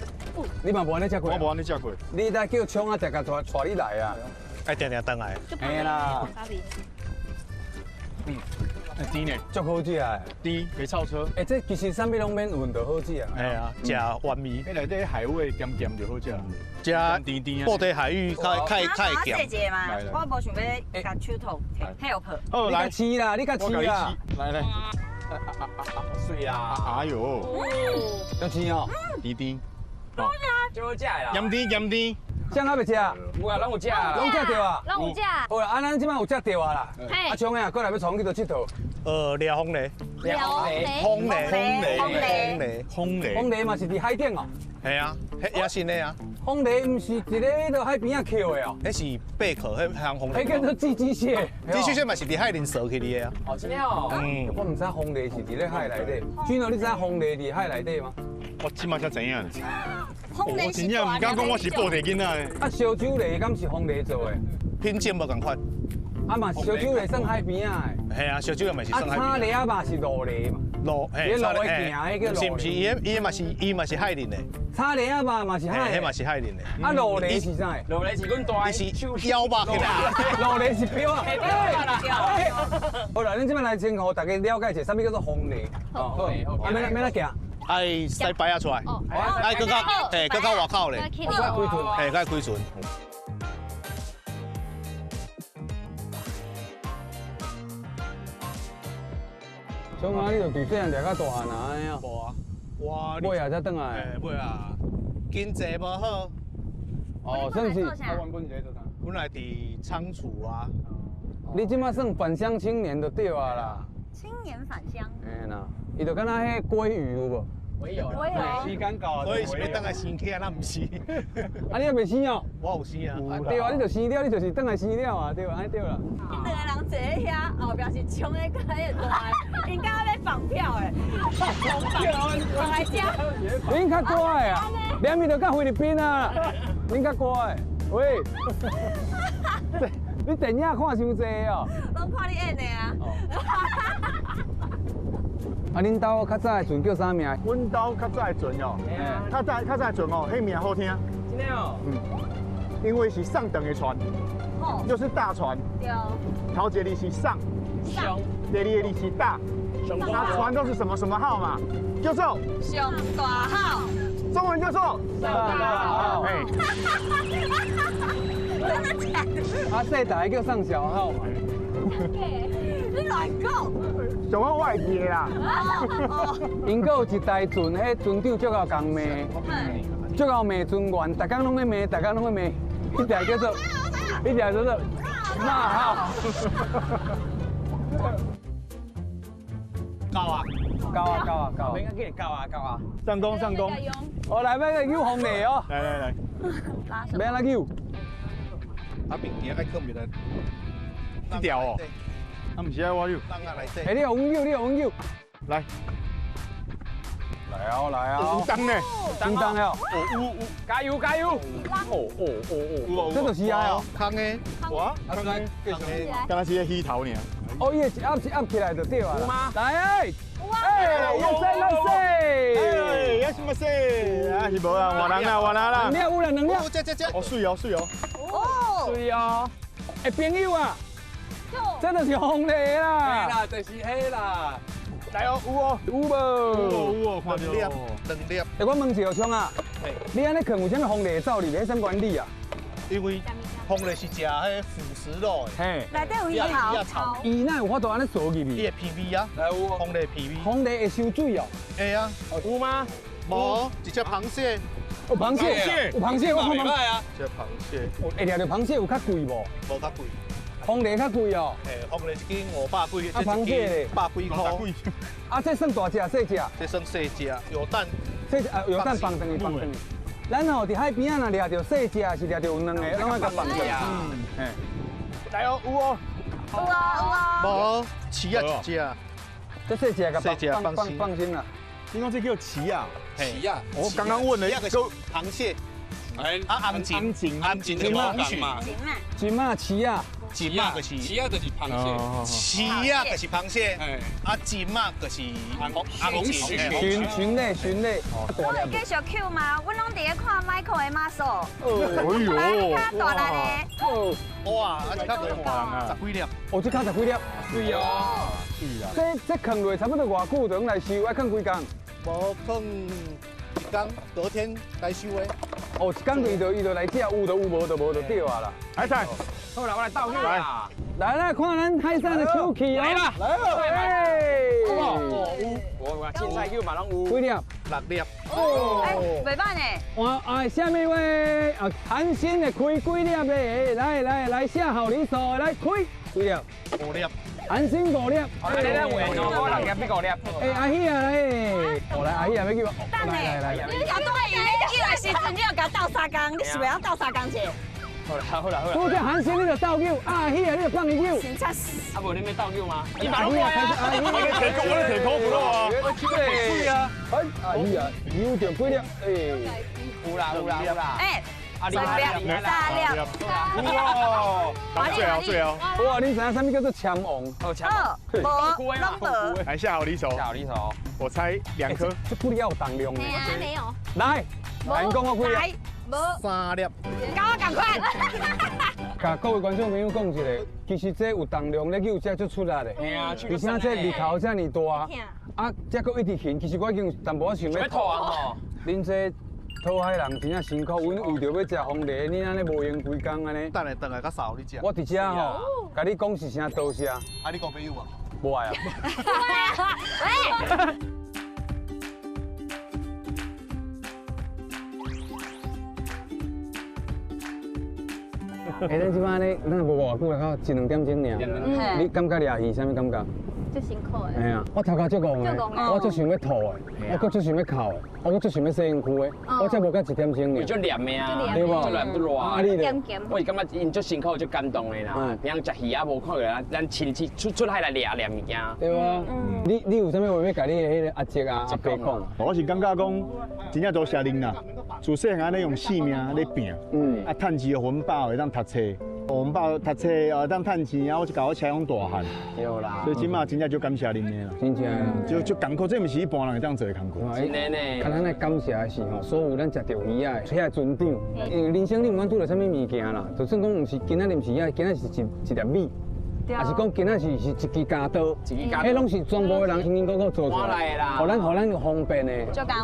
你嘛无安尼食过？我无安尼食过。你来叫冲啊，才甲带你来啊。爱定定等来。嘿啦。甜呢，足好食的。甜，袂臭车。这其实啥物拢免运就好食啊。哎呀，食完味。迄内底海味咸咸就好食。食甜甜布袋海芋较细咸。节嘛，我无想要甲手头 help。好你甲试啦，你甲试啦。来，水啦！哎呦，要试哦。甜甜，就好食啦。咸甜。谁还袂食？有啊，拢有食啊。拢食着啊。拢有食。好啦，咱即摆有食着啊啦。嘿。冲啊，过来要创去倒佚佗。廖风雷。风风雷嘛是伫海顶哦。系啊，迄也新的啊。风雷毋是一个迄个海边啊捡的哦。迄是贝壳，迄项风雷。迄叫做寄居蟹。寄居蟹嘛是伫海里扫起嚟的啊。哦，真的哦。我唔知风雷是伫咧海内底。君哦，你知影风雷伫海内底吗？我即马才知影。风雷我真正唔敢讲我是布袋囡仔的。啊，烧酒雷敢是风雷做的？品种无共款。啊嘛，烧酒雷算海边啊的。系啊，烧酒嘛是算海边。啊，叉雷啊嘛是路雷嘛。路，嘿，路会行迄叫路雷。是毋是？伊嘛是海林的。叉雷啊嘛是海。迄嘛是海林的。啊，路雷是啥？路雷是阮大，是腰吧起来。路雷是标啊。好啦，恁即摆来先互大家了解一下，啥物叫做风雷。好，啊，免来行。爱塞摆啊出来，爱搁到搁到外口咧，开船，嘿，该开船。像啊，你就从细汉掠到大汉啊，安尼啊？无啊，我尾啊才转来。尾啊，经济无好。哦，算是。本来伫仓储啊。你即摆算返乡青年就对啊啦。青年返乡。嘿啦，伊就敢若迄鲑鱼有无？我有。时间到，所以是要等来生起啊，那毋是。啊，你还未生哦？我有生啊。对啊，你就生了，你就是等来生了啊，对啊，安尼对啦。你两个人坐喺遐，后壁是冲喺个迄个大，应该要放票诶。放来遮。恁较乖啊，连面就到菲律宾啊，恁较乖。喂，你电影看伤济哦。拢看你演的啊。啊，恁兜较早的船叫啥名？阮兜较早的船哦，较早的船哦，迄名好听。真的哦。因为是上等的船，又是大船。对。头一个字是上，第二个字是大。那船都是什么什么号码？叫做上大号。中文叫做上大号。哎。真的假的？啊，细大叫上小号嘛。你乱讲。上好外地的啦。因个有一台船，迄船长足够共骂，足够骂船员，逐工拢咧骂，逐工拢咧骂，迄台叫做，迄台叫做骂号。高啊！高啊高啊高！应该给你高啊高啊！上攻上攻！我来要个扭风雷哦！来，免来扭。啊，明天爱去面来。一条哦。啊，唔是爱我扭。哎，你有稳扭，你有稳扭。来。来啊来啊！有当呢，真当了。加油加油！这就是啊哦。空的。哇，空的，刚才是个鱼头呢。哦，伊是压起来就对啊。有吗？来哎！哎，也是么事？啊是无啦，换人啦。两有人两两。哦水哦。水哦。哎，朋友啊，这就是风雷啦。黑啦，就是黑啦。来哦，有哦，有无？看到两粒。哎，我问一下冲啊，你安尼扛有啥物风雷走入？迄什原理啊？因为风雷是食迄腐蚀肉的。嘿。内底有鱼头。伊哪有法度安尼锁入去？你的皮味啊？来有。风雷皮味。风雷会收水哦。会啊。有吗？无，一只螃蟹。有螃蟹，有螃蟹，我看螃蟹啊。只螃蟹。会掠着螃蟹有较贵无？无较贵。风雷较贵哦。嘿，风雷一斤500几，啊，螃蟹咧100几块。啊，这算大只细只？这算细只，有蛋。有蛋放等于放等于。咱吼伫海边啊，若掠着细只，是掠着有两个，拢爱甲放起啊。来哦，有哦。有啊。无，起啊一只。这细只甲放心啦。你讲这叫旗啊？旗啊。我刚刚问了一个螃蟹。安静就无讲嘛，金嘛翅啊，金嘛就是就是螃蟹，翅啊就是螃蟹，金嘛就是红鲟。鲟类。我会继续 Q 吗？我拢伫咧看 Michael 的 muscle。哎呦！看大力的。哇，这较大啊，10几粒。哦，这卡10几粒。对哦。这放落差不多偌久就来收，要放几工？无放一天，隔天该收的。哦，一工伊就来食，有就有，无就无就对啊啦。海产，好啦，我来倒酒啦。来，看咱海产的手气哦。来啦，我凊彩酒嘛拢有。几粒？6粒。哦，哎，袂歹呢。哇，下面位韩新的开几粒嘞？来，写好你数，来开几粒？5粒。韩新5粒。来，我6粒，你5粒。哎，阿喜啊来，哦来，阿喜啊要叫我。来。你讲对伊咧叫的时阵，你要甲斗3工，你是袂晓斗3工者？好啦。多只韩新你就斗酒，阿喜啊你就放伊酒。真正是。啊无你要倒酒吗？你阿喜啊开始，阿喜，我咧提口不落啊。对啊，阿喜啊，有着几粒？哎，有啦。哎。3粒。哇，最好。哇，你知影啥物叫做签王？好签。无，拢无。来下好离手。我猜2颗。这不要有重量的。没有。来，你讲我几粒？无。3粒。甲我共款。甲各位观众朋友讲一下，其实这有重量咧，有这就出来的。嘿啊，而且这日头这么大，啊，这个一直行，其实我已经淡薄想要吐啊。恁这讨海人真正辛苦，阮为着要食红梨，你安尼无用规工安尼。等下较少你食。我伫遮吼，甲你讲是声多谢。啊，你交朋友啊？无爱啊。喂。哎，咱即摆呢，咱无偌久啦，到1、2点钟尔。你感觉掠鱼啥物感觉？最辛苦的。哎呀，我头壳足戆的，我足想要吐的，我搁足想要哭的，我搁足想要洗身躯的，我才无到1点钟呢。就黏的啊，对无？就黏不热啊。啊，你咧？我是感觉因足辛苦，足感动的啦。平常食鱼啊无看过咱亲戚出海来掠物件。对无？你有啥物话要甲你迄个阿叔啊、阿伯讲？我是感觉讲，真正多谢恁啦。自细汉安尼用性命咧拼，啊，趁钱又混饱，会当读册，混饱读册又当趁钱，啊，我就搞我车往大汉。对啦。所以今嘛真正就感谢恁的啦。真正就艰苦，这毋是一般人会当做的艰苦。真的呢。看咱来感谢的是吼，所有咱食到鱼啊，遐尊长。因为人生你毋管拄到啥物物件啦，就算讲毋是今仔日毋是遐，今仔是一粒米。也是讲今仔是一支家刀，迄拢是全部的人辛辛苦苦做出来，互咱方便的，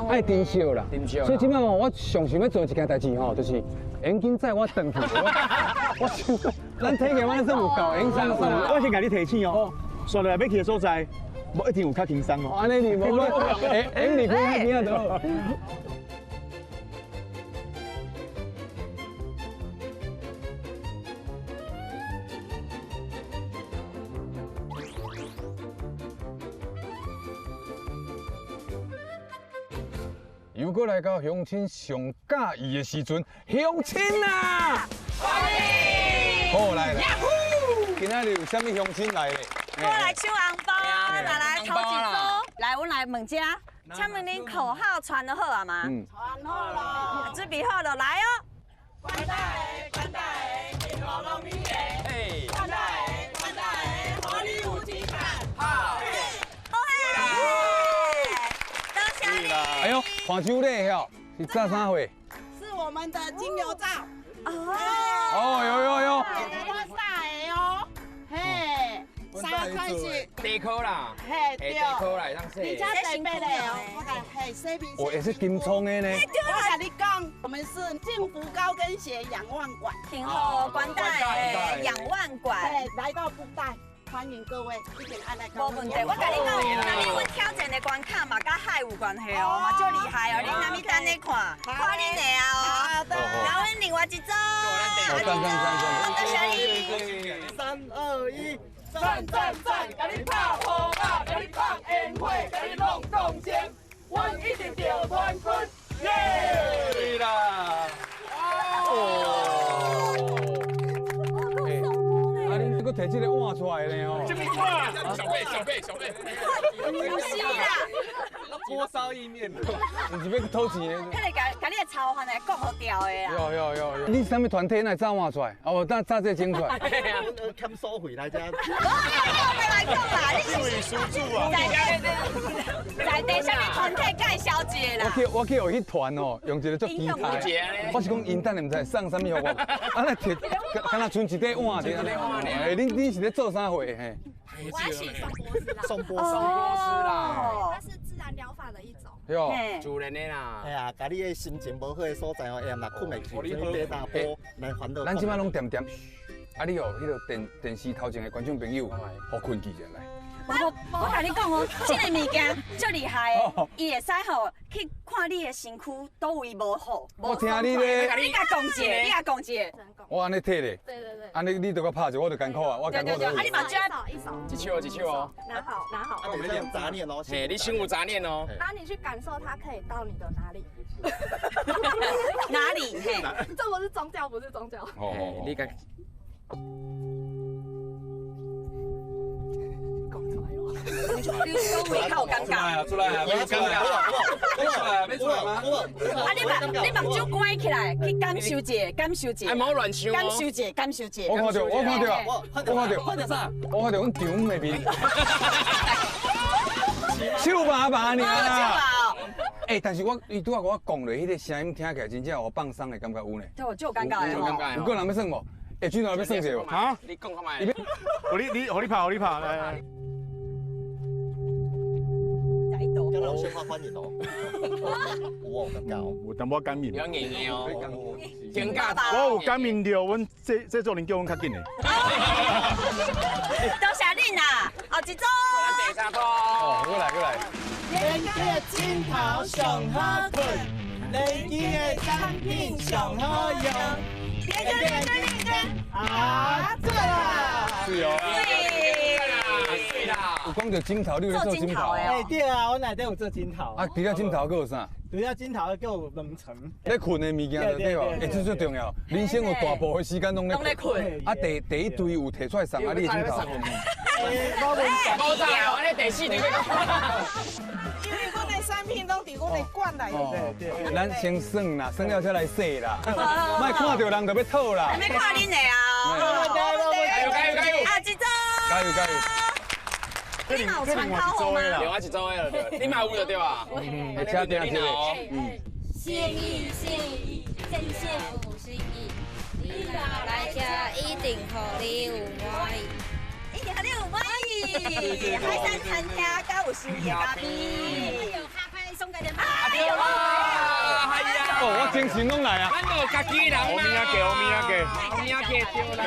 爱珍惜啦。所以即摆我上想要做一件代志吼，就是赶紧载我回去。我想咱体格我算有够，永生算。我先甲你提醒哦，刷落来要去的所在，无一定有较轻松哦。安尼你无，你开遐边仔都。又过来到乡亲上介意的时阵，乡亲啊！好来了，今仔日有啥物乡亲来咧？我来抢红包啊！来头一组，来阮来问者，请问恁口号传得好啊吗？传好了。准备好了，来哦！关大的，天罗拢米的。哎。关大的，好礼有钱赚。好。好嘿！多谢你。哎呦，看手咧吼，是炸啥货？是我们的精油皂。哦，有。我晒的哦，嘿，3块钱。地壳啦，嘿，对。地壳来当洗。你家最白的哦，我讲嘿，洗面。哦，也是金葱的呢。我跟你讲，我们是幸福高跟鞋仰望馆，挺好，关大的仰望馆。嘿，来到布袋。欢迎各位，一点爱来看。无问题，我甲你讲，那你阮挑战的关卡嘛，甲海有关系哦，嘛足厉害哦。你那咪等你看，看恁的啊哦。然后阮另外一组，多谢你。3、2、1，赞，甲你拍火啊，甲你放烟火，甲你弄中奖，阮一定着冠军，耶！对啦。佮摕这个碗出来呢哦。这边碗，小贝。不是啦，锅烧意面，你是要偷钱的？看你甲你的操烦来讲好掉的啦。有，你是什么团体？那早换出来？哦，等早这整出来。我欠收回来这。来讲啦，你是输注啊！在地什么团体介绍一下啦？我去有一团哦，用一个做机台。我是讲因等你唔知送什么给我，啊那摕，敢若剩一块碗伫安尼。你是咧做啥货嘿？我要请宋波斯啦，送波斯啦，它是自然疗法的一种。哟，主人的啦。哎呀，甲你的心情无好的所在哦，下暗困袂去，所以爬大坡来烦恼。咱即摆拢点点，啊你哦，迄个电视头前的观众朋友，好困去先来。我甲你讲哦，这个物件足厉害的，伊会使吼去看你的身躯倒位无好。我听你咧，你甲讲一个，你甲讲一个。我安尼摕咧，对对对。安尼你对我拍者，我就艰苦啊，我艰苦就。啊，你嘛就要一手。一手哦。拿好拿好。啊，有点杂念哦。嘿，你心有杂念哦。然后你去感受它可以到你的哪里。哪里？嘿，这不是宗教，不是宗教。哦，你个。你靠尴尬。出来啊！没出来啊！没出来吗？啊，你目睭关起来，去感受一下，感受一下。哎，莫乱想哦。感受一下，感受一下。我看到啊，我看到啥？我看到阮丈的面。手麻麻尔啦。哎，但是伊拄仔甲我讲落，迄个声音听起来真正有放松的感觉有呢。对，就尴尬的。有个人要算无？哎，主任要算者无？啊？你讲看卖。你拍，来。跟老师发欢迎哦。哇，咁高，有淡薄感面。有硬硬哦。尴尬吧？我有感面着，阮这做人叫阮较紧的。多谢你啦，后一组。第三组。哦，过来。年纪的镜头上好困，年纪的产品上好用。啊，对啦。是哦。对啦。有讲到镜头，你有做镜头？哎，对啊，我内底有做镜头。啊，除了镜头，还有啥？除了镜头，还有2层。咧困的物件对无？哎，这最重要。人生有大部分时间拢咧困。啊，第一堆有摕出来送啊，你的镜头。冇错，我咧第4队。因为我的产品拢伫我的馆内。对。咱先算啦，算了才来说啦。莫看到人就要讨啦。还没看恁的啊！加油！啊，一组。加油！你有穿靠好吗？另外一组的了，你嘛有就对吧？车顶这个，心意，真心不心意，你来这一定和你有满意。一定和你有满意，海山餐厅敢有新的咖啡，有咖啡送给你们。对啦，哎呀，哦，我精神拢来啊！咱有家己人我明仔给对啦。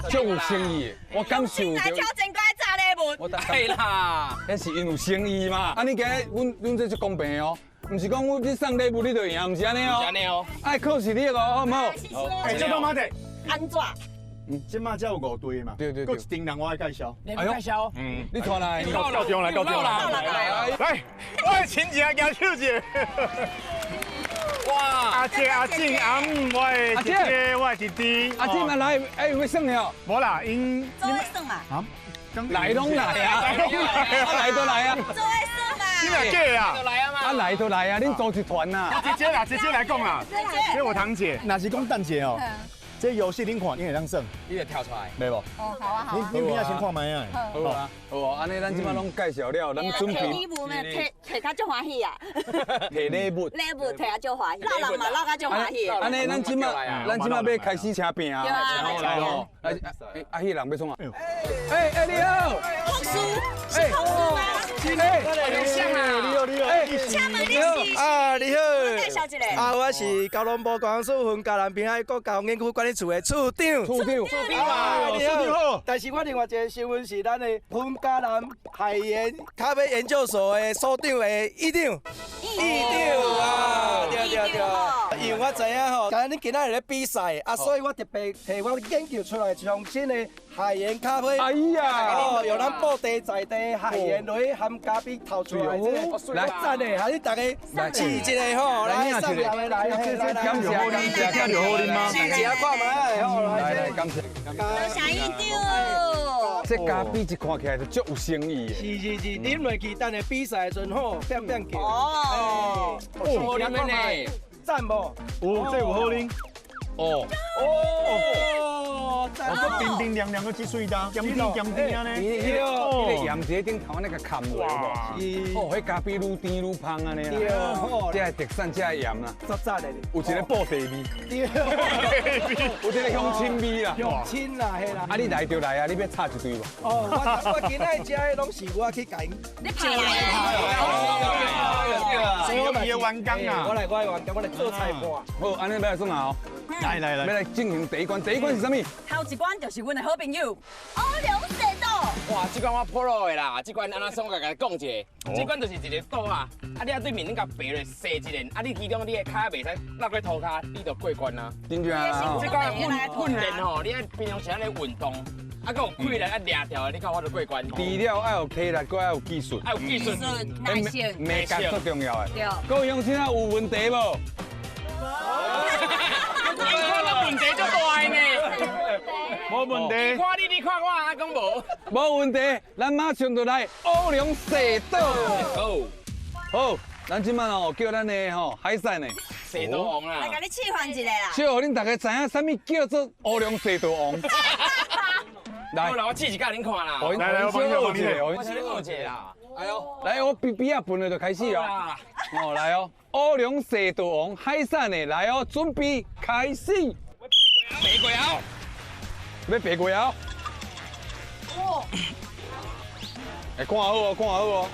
足有诚意，我感受到。来挑战过来炸礼物。对啦，迄是因有诚意嘛。啊，你今日阮这是公平哦，唔是讲你送礼物你就赢，唔是安尼哦。安尼哦。爱考试你个好唔好？哎，这他妈的，安怎？今嘛才有5队嘛。对。够一丁人我爱介绍。哎呦，介绍。你看来。够中来。来，我亲戚也举手者。哇！阿姐、阿静、阿姆，我的姐姐，我的弟弟。阿静嘛来，哎，有要算了。无啦，因。做会算嘛？啊？来拢来啊！来都来啊！做会算嘛？你来假啊？来啊嘛！啊来都来啊！恁组一团呐！姐姐来讲啦。这我堂姐，若是讲蛋姐哦。这游戏恁看，你会当算？你得跳出来，袂无？哦，好啊，好啊。你平常先看卖啊。好啊，好啊，安尼咱即摆拢介绍了，咱准备。摕礼物呢，摕较足欢喜啊！摕礼物。礼物摕较足欢喜，老人嘛老较足欢喜。安尼咱即摆要开始请饼啊！来哦，来，啊，迄个人要创啊！哎，你好。控诉，是控诉吗？请问你是？啊，你好。介绍一下。啊，我是高龙波公署分嘉南滨海国教研究管理处的处长。处长。啊，你好。但是我另外一个身份是咱的分嘉南海盐咖啡研究所的所长的议长。啊，对。因为我知影吼，今日今仔日咧比赛，啊，所以我特别摕我研究出来创新的海盐咖啡。哎呀！哦，用咱布袋在地海盐落去含咖啡透出来，来赞的，还是大家试一下吼，来上来，感谢，听着好啉吗？试一下看卖，好来，感谢。多谢一丢。这咖啡一看起来就足有生意的。是，啉落去，等下比赛阵好，变叫。哦，好啉的呢，赞无？有，这有好啉。哦，我这冰冰凉凉的汽水的，咸甜呢。迄个盐在顶头那个砍落无？哦，迄咖啡愈甜愈香安尼啦。这特产，这盐啦，赞的。有一个布袋味，有一个香青味啦。香青啦，嘿啦。啊，你来就来啊，你要插一堆无？哦，我今仔食的拢是我去拣。你拍来所以我们的员工啊，我来员工，我来做菜盘。好，安尼要来算啊！来，要来进行第一关，第一关是啥物？头一关就是阮的好朋友欧良蛇豆。哇，这关我破落的啦，这关安那算我甲你讲一下，这关就是一个岛啊，啊你啊对面你甲爬落踅一下，啊你其中你的脚袂使落去涂骹，你就过关啊。真正啊！这关训练吼，你爱平常时咧运动，啊搁有气力啊抓条，你看我就过关。除了爱有体力，搁爱有技术，爱有技术，耐性，美感最重要的。对。各位乡亲啊，有问题无？你看那问题就大呢。无问题。你看你看我，啊讲无。无问题，咱马上就来欧良蛇岛。好，咱今晚哦叫咱的吼海产的蛇岛王啦。来，甲你示范一下啦。小互恁大家知影，啥物叫做欧良蛇岛王。来，我试一下恁看啦。来，我帮你，我先学一下啦。哎呦，来，我比啊分了就开始哦。哦，来哦，欧良蛇岛王海产的来哦，准备开始。爬过啊！要爬过啊！哦。哎，看好哦，看好哦。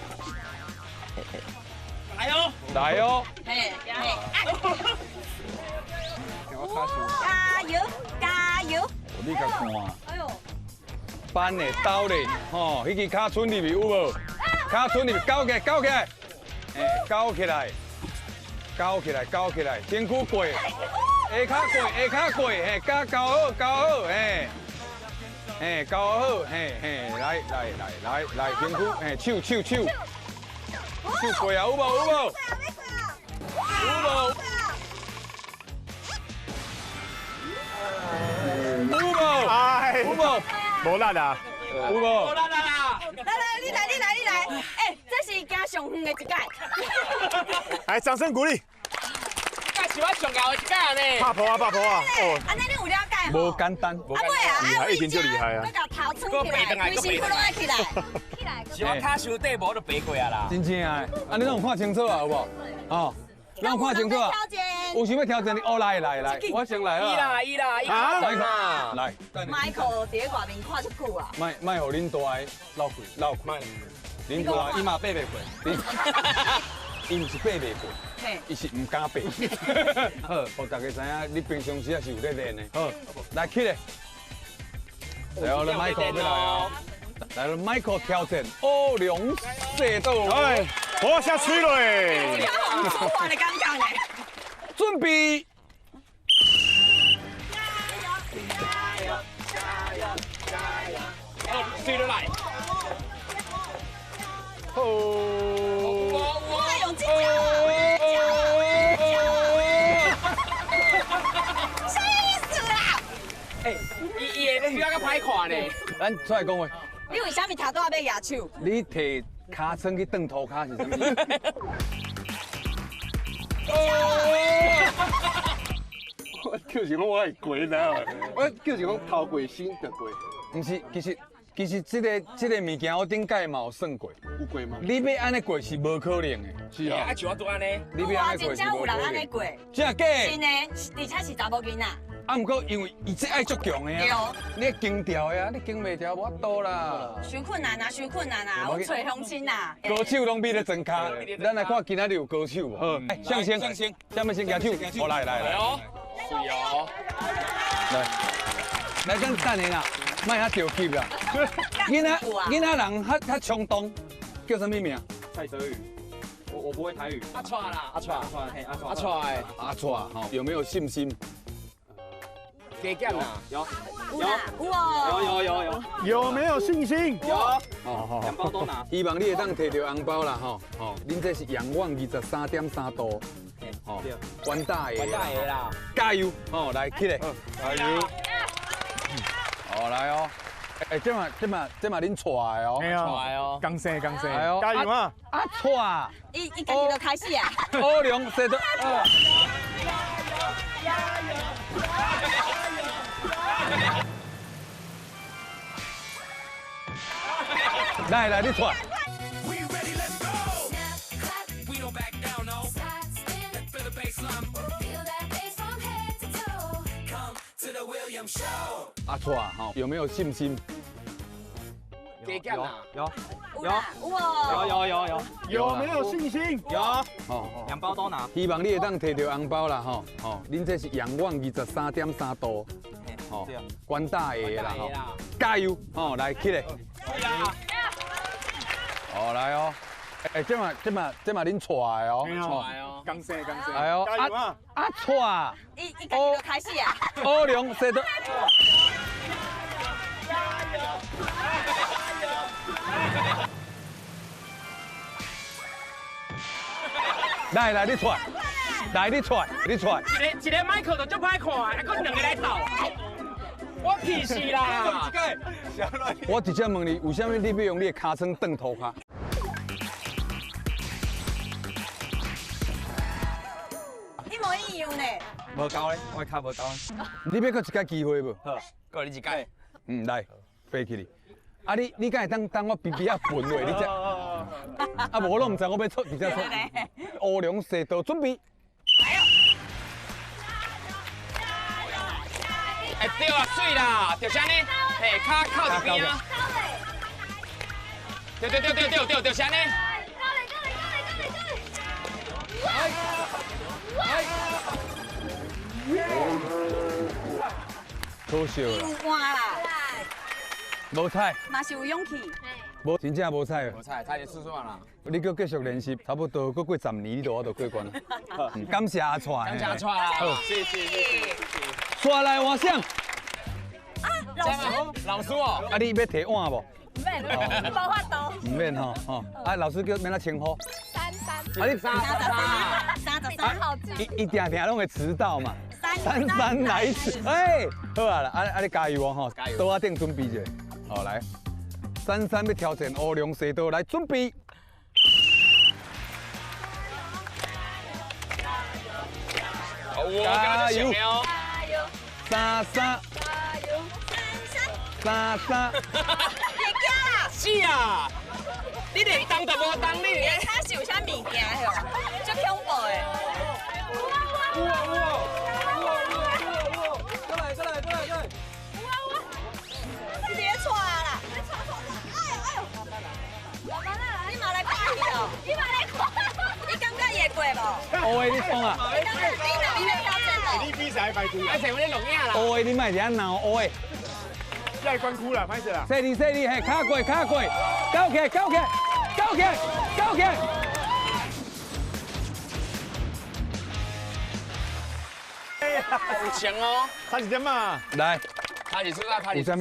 来哦！来哦！嘿，加油！加油！你甲看。哎呦！班的刀咧，吼，迄个卡村里面有无？卡村里面高起来，高起来，哎，高起来，高起来，高起来，身躯过，下骹过，下骹过，嘿，加高好，高好，嘿，嘿，高好，嘿嘿，来，身躯，嘿，手过啊，有无？有无？哎，有无？无力啊！有无？无力啦！来，你来！哎，这是行上远的一届。来，掌声鼓励！这是我上高的一届呢。拍婆啊！哦，安尼你有了解无简单，啊，厉害，一点就厉害啊！那个头撑起来，规身躯拢爱起来。是我脚伤底无就爬过啊啦。真正啊！啊，你拢看清楚啊，有无？哦，咱看清楚啊。有想要挑战的，哦，来，我先来啊！伊啦，来。Michael 伫咧外面看足久啊。卖，互恁大个闹开，恁大伊嘛爬袂过，伊毋是爬袂过，伊是毋敢爬。好，互大家知影，你平常时也是有在练的。好，来起来。来哦，咱 Michael 要来哦。来了 ，Michael 挑战欧良蛇岛。哎，我下吹了哎！说话的尴尬嘞。准备。好，吹落来。哦。我用这脚。啥意思啦？哎，伊的比较较歹看呢。咱出来讲话。你为啥物头拄仔要牙手？你摕骹撑去蹬涂骹是啥物？我就是讲我会过啦，我就是讲头过身就过。唔是，其实这个物件我顶届嘛有算过。有过吗？你要安尼过是无可能的。是啊。啊，像我拄安尼。你要安尼过是无可能。安尼过。真假？真的，而且是查某囡仔。啊，毋过因为伊这爱足强的啊，你经调的啊，你经袂调无法度啦。伤困难啊，我找乡亲啊。高手拢比咧真卡，咱来看今仔日有高手无？好，向先，下面先举手。哦，来。是哦。来，咱等下啦，莫遐着急啦。囡仔人较冲动，叫啥物名？蔡德宇。我不会台语。阿川啦，阿川，阿川，哈，有没有信心？加减啦，有，有没有信心？有，好，2包都拿。希望你会当摕到红包啦，吼，恁这是仰望23.3度，吼，关大爷啦，加油，吼，来起来，加油，好来哦，哎，这嘛恁带的哦，哎呀，刚生，哎呦，加油啊！伊家己就开始啊。欧良谁都。来，你带。阿错啊，哈，有没有信心？有没有信心？有，哦， 2包都拿。希望你会当摕到红包啦，吼，吼，恁这是阳光23.3度，吼，关大爷啦，吼，加油，吼，来起来。好来哦，哎，这嘛恁带的哦，刚生，哎呦，加油啊！阿错啊，伊家己就开始啊。欧良谁都。来，你出来！一个麦克就足歹看，还佫2个来斗，我气死啦！我直接问你，为什么你要用你的尻川挡涂骹？一模一样呢。无够咧，我脚无够。你要搁一届机会无？好，搁你一届。来，飞起你。啊，你敢会当我比较笨话，你才。啊，无我都唔知我要出比较出。欧良射道准备。哎，对啊，水啦，就啥呢？嘿，脚靠伫边啊。对，就啥呢？可惜啦。有换啦。无彩。嘛是有勇气。真正无彩。无彩，差点输完啦。你搁继续练习，差不多搁过10年，你就我就过关了。感谢阿蔡。感谢阿蔡啦。好，谢谢。刷来换相。啊，老师哦。啊，你要提碗无？唔免，无法度。唔免吼，吼。啊，老师叫免哪称呼？33。啊，你33好记。一定拢会迟到嘛。33来一次，哎，好啊啦，啊你加油哦吼，加油。桌仔顶准备一下，好来，33要挑战欧良射道来准备。加油！ 33，是啊，你连动都无动，你连他是有啥物件吼，足恐怖的。过来！你别错啦！哎呦！你嘛来看伊哦？你嘛来看？你感觉伊会过无？乌的你讲啊！你哪边挑战哦？你比赛排队啊！而且我咧录影啦。乌的你莫遐闹乌的。要关哭了，歹势啦！细你，嘿，卡过，高起！有情哦，差一点嘛。来，差几次啊？差几次啊？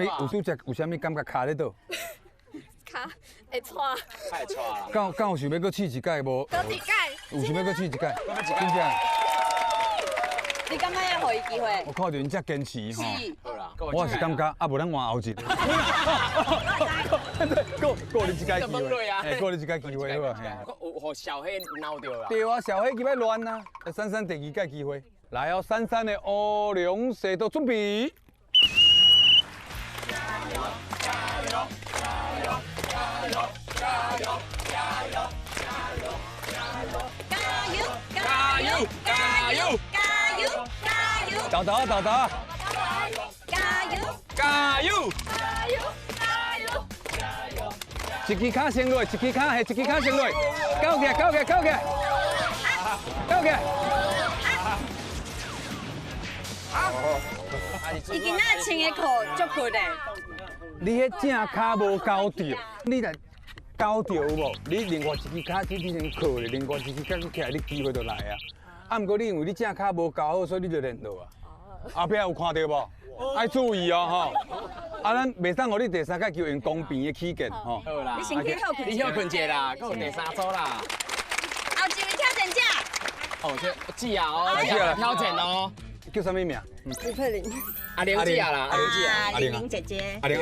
有啥物感觉卡咧倒？卡会错。太错了。敢有想要搁试一届无？搁一届。有想要搁试一届？真正。你感觉要给伊机会？我看到因遮坚持吼。好啦，我也是感觉，啊，无咱换后一个。够你一届机会，哎，够你一届机会好啊。有互小黑闹掉啦。对啊，小黑机要乱啊。33第2届机会，来哦，33的欧良射道准备。豆豆，加油！一支脚先落，一支脚先落，高起！伊今仔穿的裤足酷的。你迄正脚无交着，你来交着有无？你另外一支脚只先靠咧，另外一支脚起来，你机会就来啊。啊，毋过你因为你正脚无交好，所以你就练到啊。后壁有看到无？爱注意哦，吼！啊，咱袂当互你第3届就用公平的起见，吼。好啦，你先去休困。你休困者啦，搁有第3组啦。后一位挑战者。哦，这记啊哦，记啊挑战哦。叫啥物名？吴佩玲。阿玲记啊啦，阿玲记啊。玲玲姐姐。阿玲，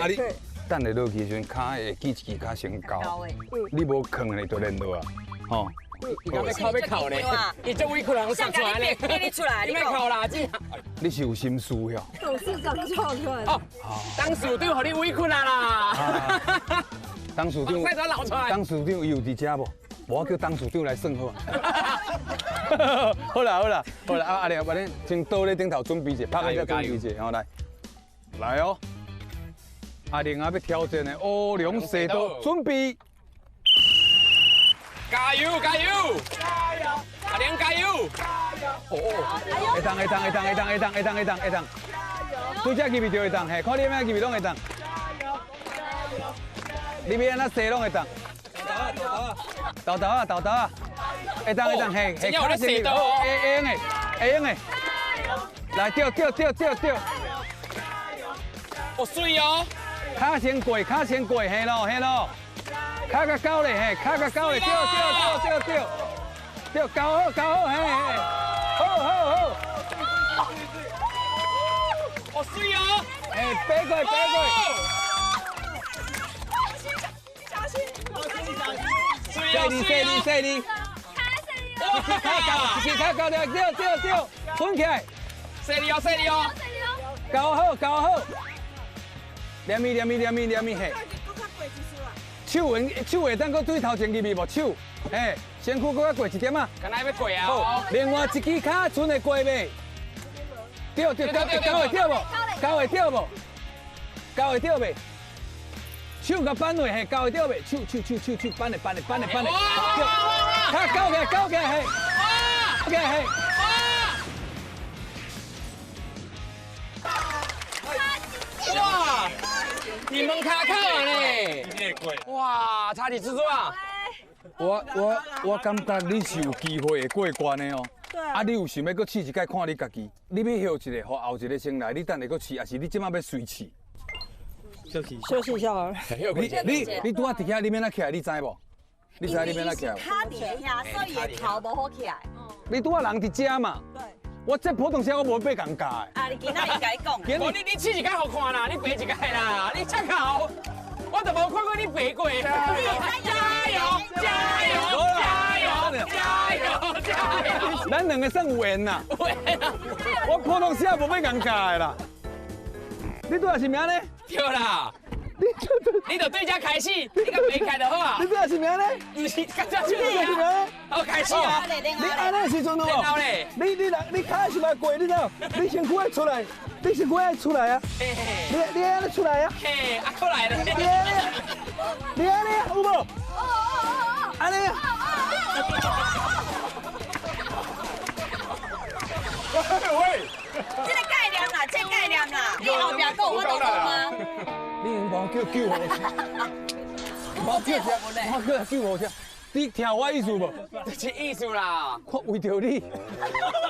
等下落去的时阵，脚会记一支脚先高，你无扛呢就练落啊，吼。你刚要靠咧，你这委屈人上出来咧，你出来，你别靠啦，这。你是有心事哟。董事长叫出来。哦，当署长，互你委屈啦。当署长，快点捞出来。当署长有伫遮无？我叫当署长来算好啊。好啦，阿玲，先倒咧顶头准备者，拍个只准备者，好来哦。阿玲啊，要挑战的乌龙蛇刀，准备。加油！阿玲加油！会当！对只机位就会当，嘿，看你咩机位拢会当。你要安怎射拢会当。豆豆啊！会当，嘿，真有咧射刀哦！会用的。来钓！哦，水哦！脚先过，嘿咯。脚较高咧，嘿，脚较高咧，钓，高好，嘿，好。哦，水哦！嘿，飞过。细哩。脚高了，钓，吞起来。细哩哦！高好。黏咪，嘿。手会当搁对头前入去无？手，嘿，身躯搁较过一点啊。敢若要过啊？好，另外一支脚剩会过袂？钓，高会钓袂？手甲扳落，嘿，高会钓袂？手，扳咧，脚高起来，嘿，嘿。哇！你们卡靠呢？哇，差点蜘蛛啊！我感觉你是有机会会过关的哦。对啊。你有想要搁试一届看你家己？你要休一个，互后一个先来，你等下搁试，还是你即马要随试？休息一下啊。你拄仔伫遐，你免哪起来？你知无？你知你免哪起来？卡伫遐，所以会头无好起来。你拄仔人伫遮嘛？对。我这普通车我无被尴尬的。啊，你今仔日甲伊讲。你试一届好看啦，你爬一届啦，你遮好，我都无看过你爬过。加油！咱两个算有缘呐。我普通车无被尴尬的啦。你拄仔是名呢？对啦。你就对遮开始，你甲爬开就好啊。你拄仔是名呢？不是，甲遮手里啊。好开始啊！你安尼时阵哦，你脚是来过，你知？你身躯爱出来，啊！你安尼出来啊？嘿，啊过来了。你安尼有无？安尼。喂，这个概念啦，你后边讲我懂吗？你无叫救护车，我叫救护车。你听我意思无？这意思啦。我为着你，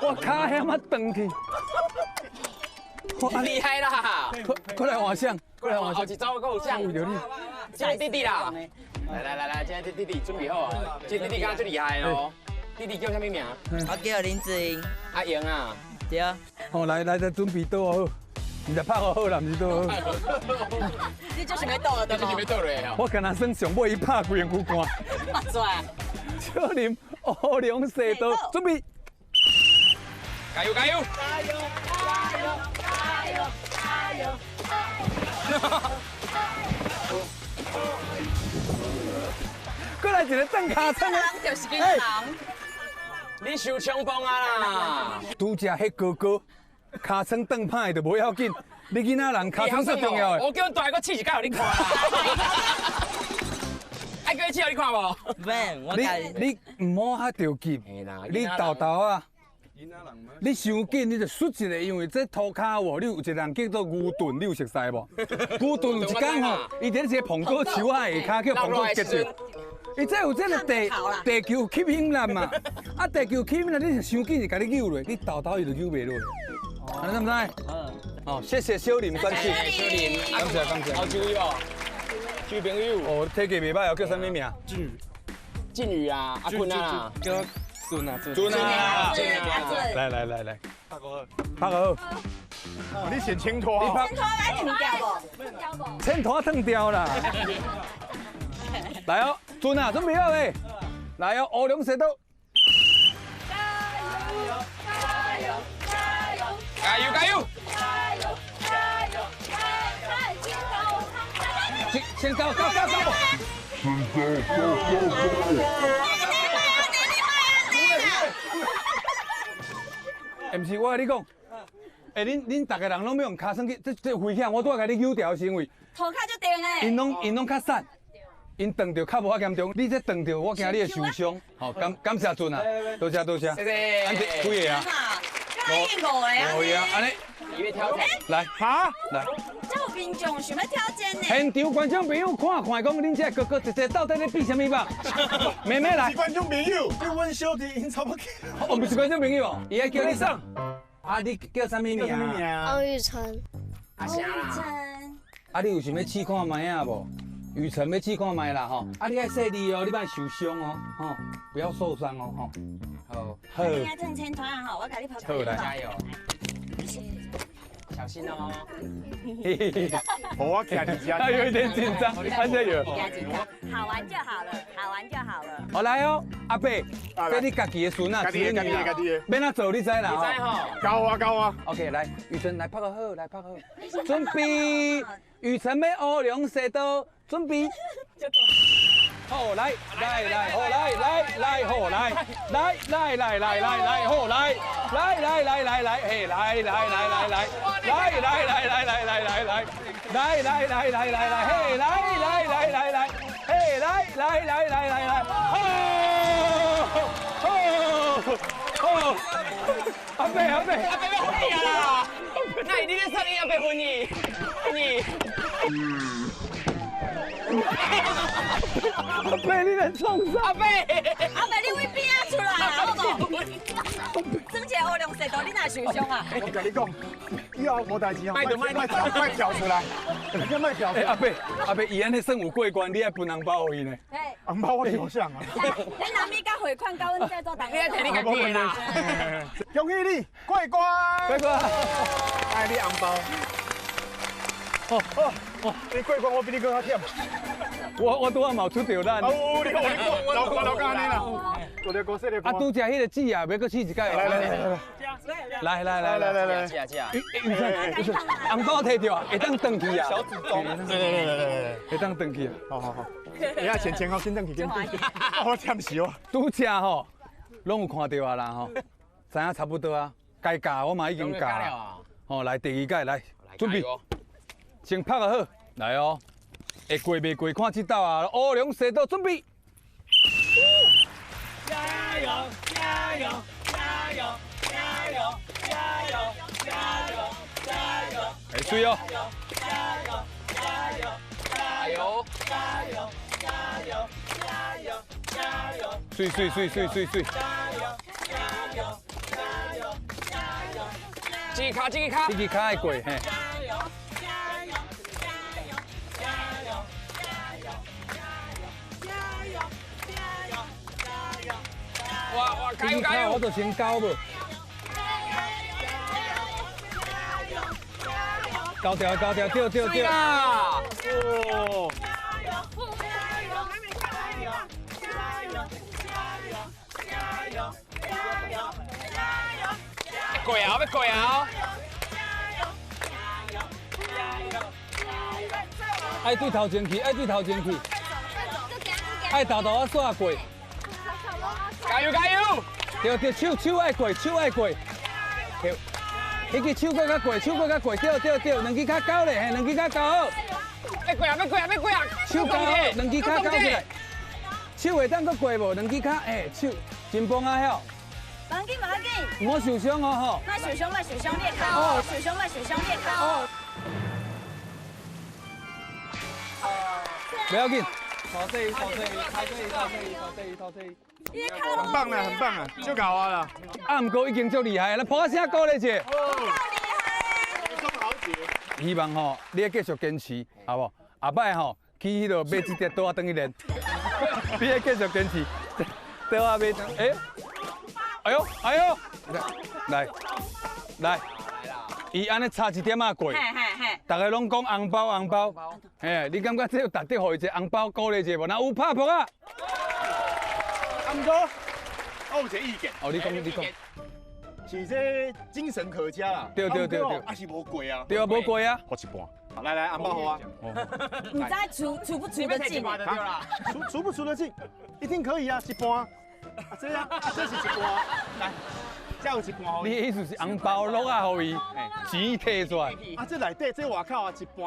我脚险啊断去。厉害啦！过来换相，后一招够有相。为着你，这弟弟啦。来，这弟弟准备好啊！这弟弟刚刚最厉害哦。弟弟叫什么名？我叫林志颖。阿莹啊。对。哦，来，再准备倒好。你就拍好啦，唔是倒好。你就是要倒的吗？就是要倒嘞哦。我今仔算上尾伊拍规身躯汗。嘛拽。少林乌龙蛇刀，准备。加油！过来一个蹬脚撑的。就是囡人。你受枪崩啊啦！拄只迄哥哥，脚撑蹬歹就无要紧。你囡仔人脚撑最重要的。我叫大个试一届，互你看啦。爱叫你试，互你看无？免，我你唔好遐着急。你豆豆啊！你伤紧，你就输一个，因为这涂骹哦，你有一个人叫做牛顿，你有熟悉无？牛顿有一天吼，伊伫一个苹果树啊下骹叫苹果结束。伊这有这个地球吸引力嘛？啊，地球吸引力，你伤紧就甲你扭落，你豆豆伊就扭袂落。安尼知唔知？哦，谢谢小林专辑。小林，感谢。好酒友，酒朋友。哦，体格袂歹哦，叫什么名？靖宇啊，阿坤啊，叫准啊。来，拍个好。你选青拖。青拖来停掉不？青拖烫掉啦。来哦，准啊，准备好未？来哦，乌龙蛇刀。加油加油！先高。唔是，我跟你讲，恁大家人拢要用骹算去，这危险，我拄仔甲你扭掉行为。涂骹就定诶。因拢较瘦，因撞着较无遐严重，你这撞着，我惊你会受伤。好，感谢准啊，多谢。谢谢。安这几个啊？5个啊。可以啊，安尼。你要挑战？来，哈，来。这有民众想要挑战呢。现场观众朋友看，讲恁这哥哥一个到底咧比什么吧？妹妹来。观众朋友，你问小弟，因怎么？我不是观众朋友，伊爱叫你上。啊，你叫啥名啊？王雨辰。阿翔。啊，你有想要试看卖啊无？雨辰要试看卖啦吼。啊，你爱细力哦，你别受伤哦，吼，不要受伤哦，吼。好。你要挣钱团啊，我给你跑。好来，加油。小心哦！我看你家，他有一点紧张，他这有。好玩就好了。好来哦，阿伯，这你家己的孙啊，家己的，免哪做你知啦？你知吼？教啊。OK， 来，雨辰来拍个好，准备，雨辰要乌龙蛇刀，准备。好来，好来，好来，好来，嘿，来，嘿，阿伯要婚礼啊！那一定是上映要被婚礼，阿伯，你在创啥？阿伯，你为边啊出来啊？好不？整一个乌龙蛇刀，你哪受伤啊？我跟你讲，以后无代志哦，卖跳出来，你卖跳。阿伯，伊安尼算有过关，你爱分红包给伊呢？红包我好想啊。你拿米甲汇款到阮这做当。你爱摕你家己啦。恭喜你过关！爱你红包。你过关我比你更较忝。我拄仔冒出着咱。你看我老干安尼啦。啊，拄食迄个籽啊，要搁试一届。来，吃啊！雨辰，红包摕着啊，会当转去啊。小主动。会当转去啊。好。你啊前后先转去，我忝死我。拄食吼，拢有看到啊啦吼，知影差不多啊，该教我嘛已经教了。吼，来第二届来，准备，先拍个好，来哦。会过袂过看这道啊，乌龙蛇刀准备。加油！哎，水哦！水！这个卡，这个卡会过嘿。哇，加油！我就先交无。交掉，掉。哦。要過啊！愛對頭前去，愛豆啊刷過。加油！對，手愛過。迄個手過較過，對，兩支較高咧，兩支較高。要過啊！手高，兩支較高起來。手會當佮過無？兩支較，手真棒啊曉。冇要緊。唔好受傷哦吼。莫受傷，裂開。受傷裂開。不要緊。頭四，很棒啊，就搞啊啦。啊，唔過已經足厲害，咱抱聲鼓勵者。希望吼，你要繼續堅持，好無？後擺吼，去迄度買一隻刀啊，等去練。你要繼續堅持，刀啊買。哎呦，來，伊安尼差一点仔过，大家拢讲红包，嘿，你感觉这有值得互伊一个红包鼓励一下无？那有拍扑啊？阿哥，我有一个意见。哦，你讲。是这精神可嘉啦。对，还是无贵啊。对啊，无贵啊。好一半。来，红包好啊。你知出不出得进？出不出得进？一定可以啊，一半。啊，这样，这是一半。来，这有一半好。你意思是红包落啊，互伊钱摕出来。啊，这内底这外口啊，一半。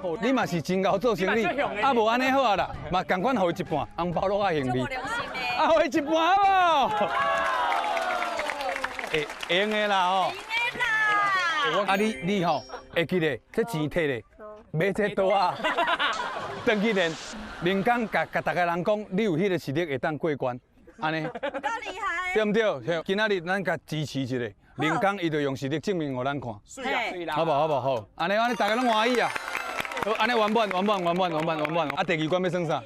哦，你嘛是真够做生意，啊无安尼好啊啦，嘛共款互伊一半，红包落啊行李。啊，互伊一半好无？会用的啦吼。啊你吼会记得这钱摕咧，买这刀啊，登去练，连讲甲大家人讲，你有迄个实力会当过关，安尼。够厉害。对唔对？今仔日咱甲支持一下，连讲伊就用实力证明互咱看。是啦，好不好？安尼大家拢欢喜啊。好，安尼完满。啊，第二关要算啥？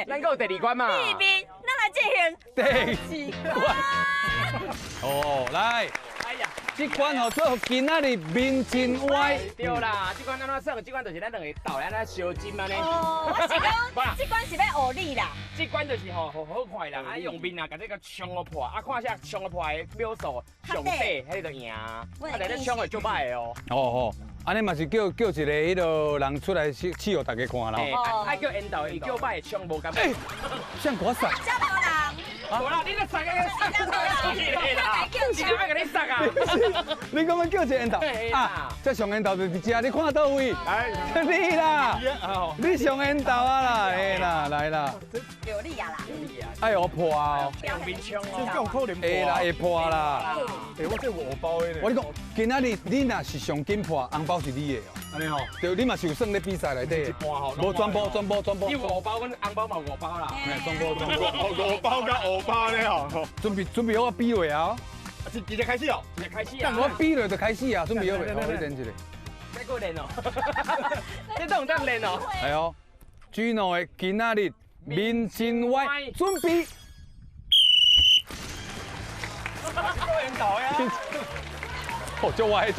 咱有第二关嘛？咱来进行第二关。哦，来。哎呀，这款吼做今仔日面真歪。对啦，这款安怎算？这款就是咱两个斗咱来烧金安尼。哦，我是讲，这款是要学你啦。这款就是吼好快啦，啊用面啊，甲这个冲个破，啊看下冲个破的秒数上底，迄个就赢。啊，来这冲个就歹的哦。哦，安尼嘛是叫一个迄个人出来试互大家看啦。爱叫引导，伊叫歹冲无咁。哎，像我杀。叫无人。无啦，你咧杀个杀你啦！你干嘛给你杀啊？你刚刚叫一个引导啊？这上引导就是这，你看到位？你啦，你上引导啊啦，哎啦，来啦。有力啊啦！哎呦破啊！用面枪哦，这种可能破。会啦，会破啦。哎，我这5包的呢。我跟你讲，今仔日你若是上紧破，红包是你的哦。安尼吼，对，你嘛是有算咧比赛内底。无全部。你5包，阮红包嘛5包啦。全部。5包加5包呢吼。准备好我比落啊！直接开始哦，直接开始啊！但我比落就开始啊，准备好未？我练一个。再过练哦。你都当练哦。系哦，Gino 的今仔日面真歪，准备。引导呀！哦，足歪。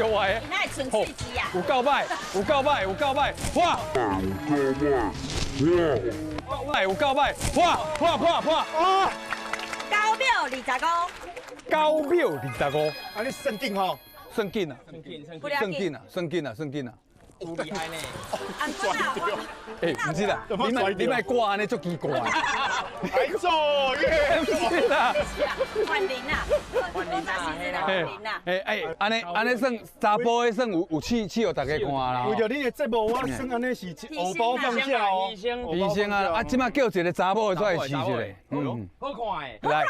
那是纯刺激啊！有够歹，哇！有够歹，破！啊！高秒25。9秒25。啊，你算紧吼？算紧啊！有厉害呢！哎，唔是啦，你莫挂安尼足奇怪。还做耶！唔是啦，换零啦，安尼算查甫的算有试互大家看啦。为着你的节目，我算安尼是5包放下哦。医生啊，即马叫一个查某的出来试一下。好看诶！来，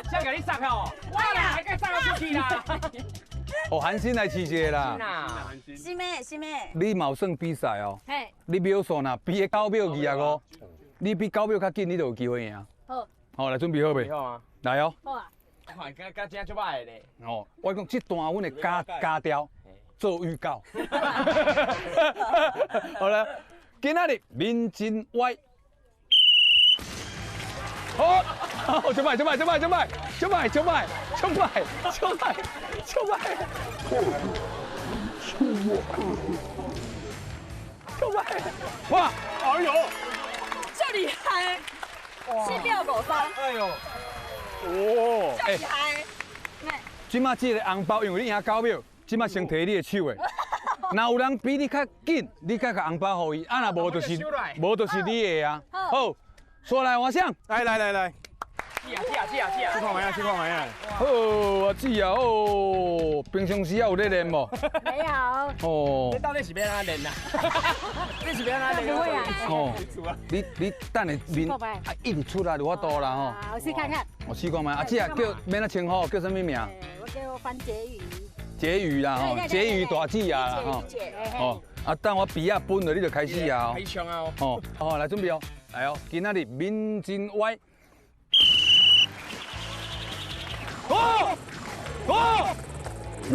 想给你杀哦！我啦，还该杀到出去啦！哦，韩信来试一下啦。是咩？你嘛有算比赛哦。嘿。你秒数呐，比个9秒25，你比9秒较紧，你就有机会赢。好。好，来准备好未？好啊。来哦。好啊。加真足歹咧。哦，我讲这段阮会加掉做预告。好了，今仔日面真歪。好，就卖，哇！哎呦，这厉害！7秒53。哎呦，哦，这厉害！即马这个红包，因为你赢9秒，即马先摕你的手的。若有人比你较紧，你甲个红包互伊，啊若无就是你的啊。好。说来我想，来，试啊！去看买啊！好，我知啊，哦，平常时啊有咧练无？没有。哦。你到底是要安练啊？你是要安练？不会啊。哦。你等下面啊一直出来就我多啦吼。我试看看。我试看卖，啊姐啊叫免那称呼，叫什么名？我叫番茄鱼。婕妤啦吼，婕妤大姐啊吼。哦。啊等我笔啊分了，你就开始啊。开枪啊！哦。好，来准备哦。来哦，今仔日面真歪。哦！2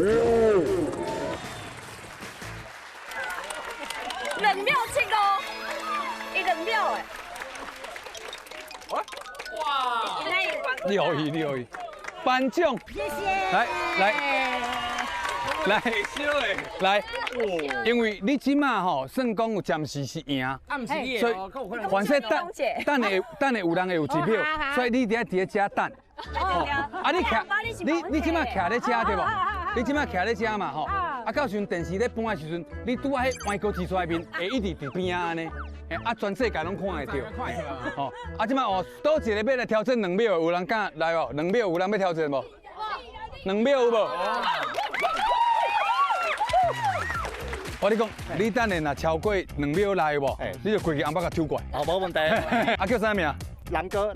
秒75，2秒哎！哇！你可以，颁奖。谢谢。来。来，因为你即马吼算讲有暂时是赢，所以凡说等下有人会有1秒，所以你伫咧遮等。啊，你即马徛咧遮对无？你即马徛咧遮嘛吼，啊到时阵电视咧播的时阵，你拄啊迄歪高指出来面，会一直伫边啊安尼，啊全世界拢看会到。吼，啊即马哦，倒一个要来挑战2秒，有人敢来哦？2秒有人要挑战无？2秒有无？我跟你讲，你等下若超过2秒来无，你就过去红包甲抽过来。好，无问题。啊叫啥名？狼哥，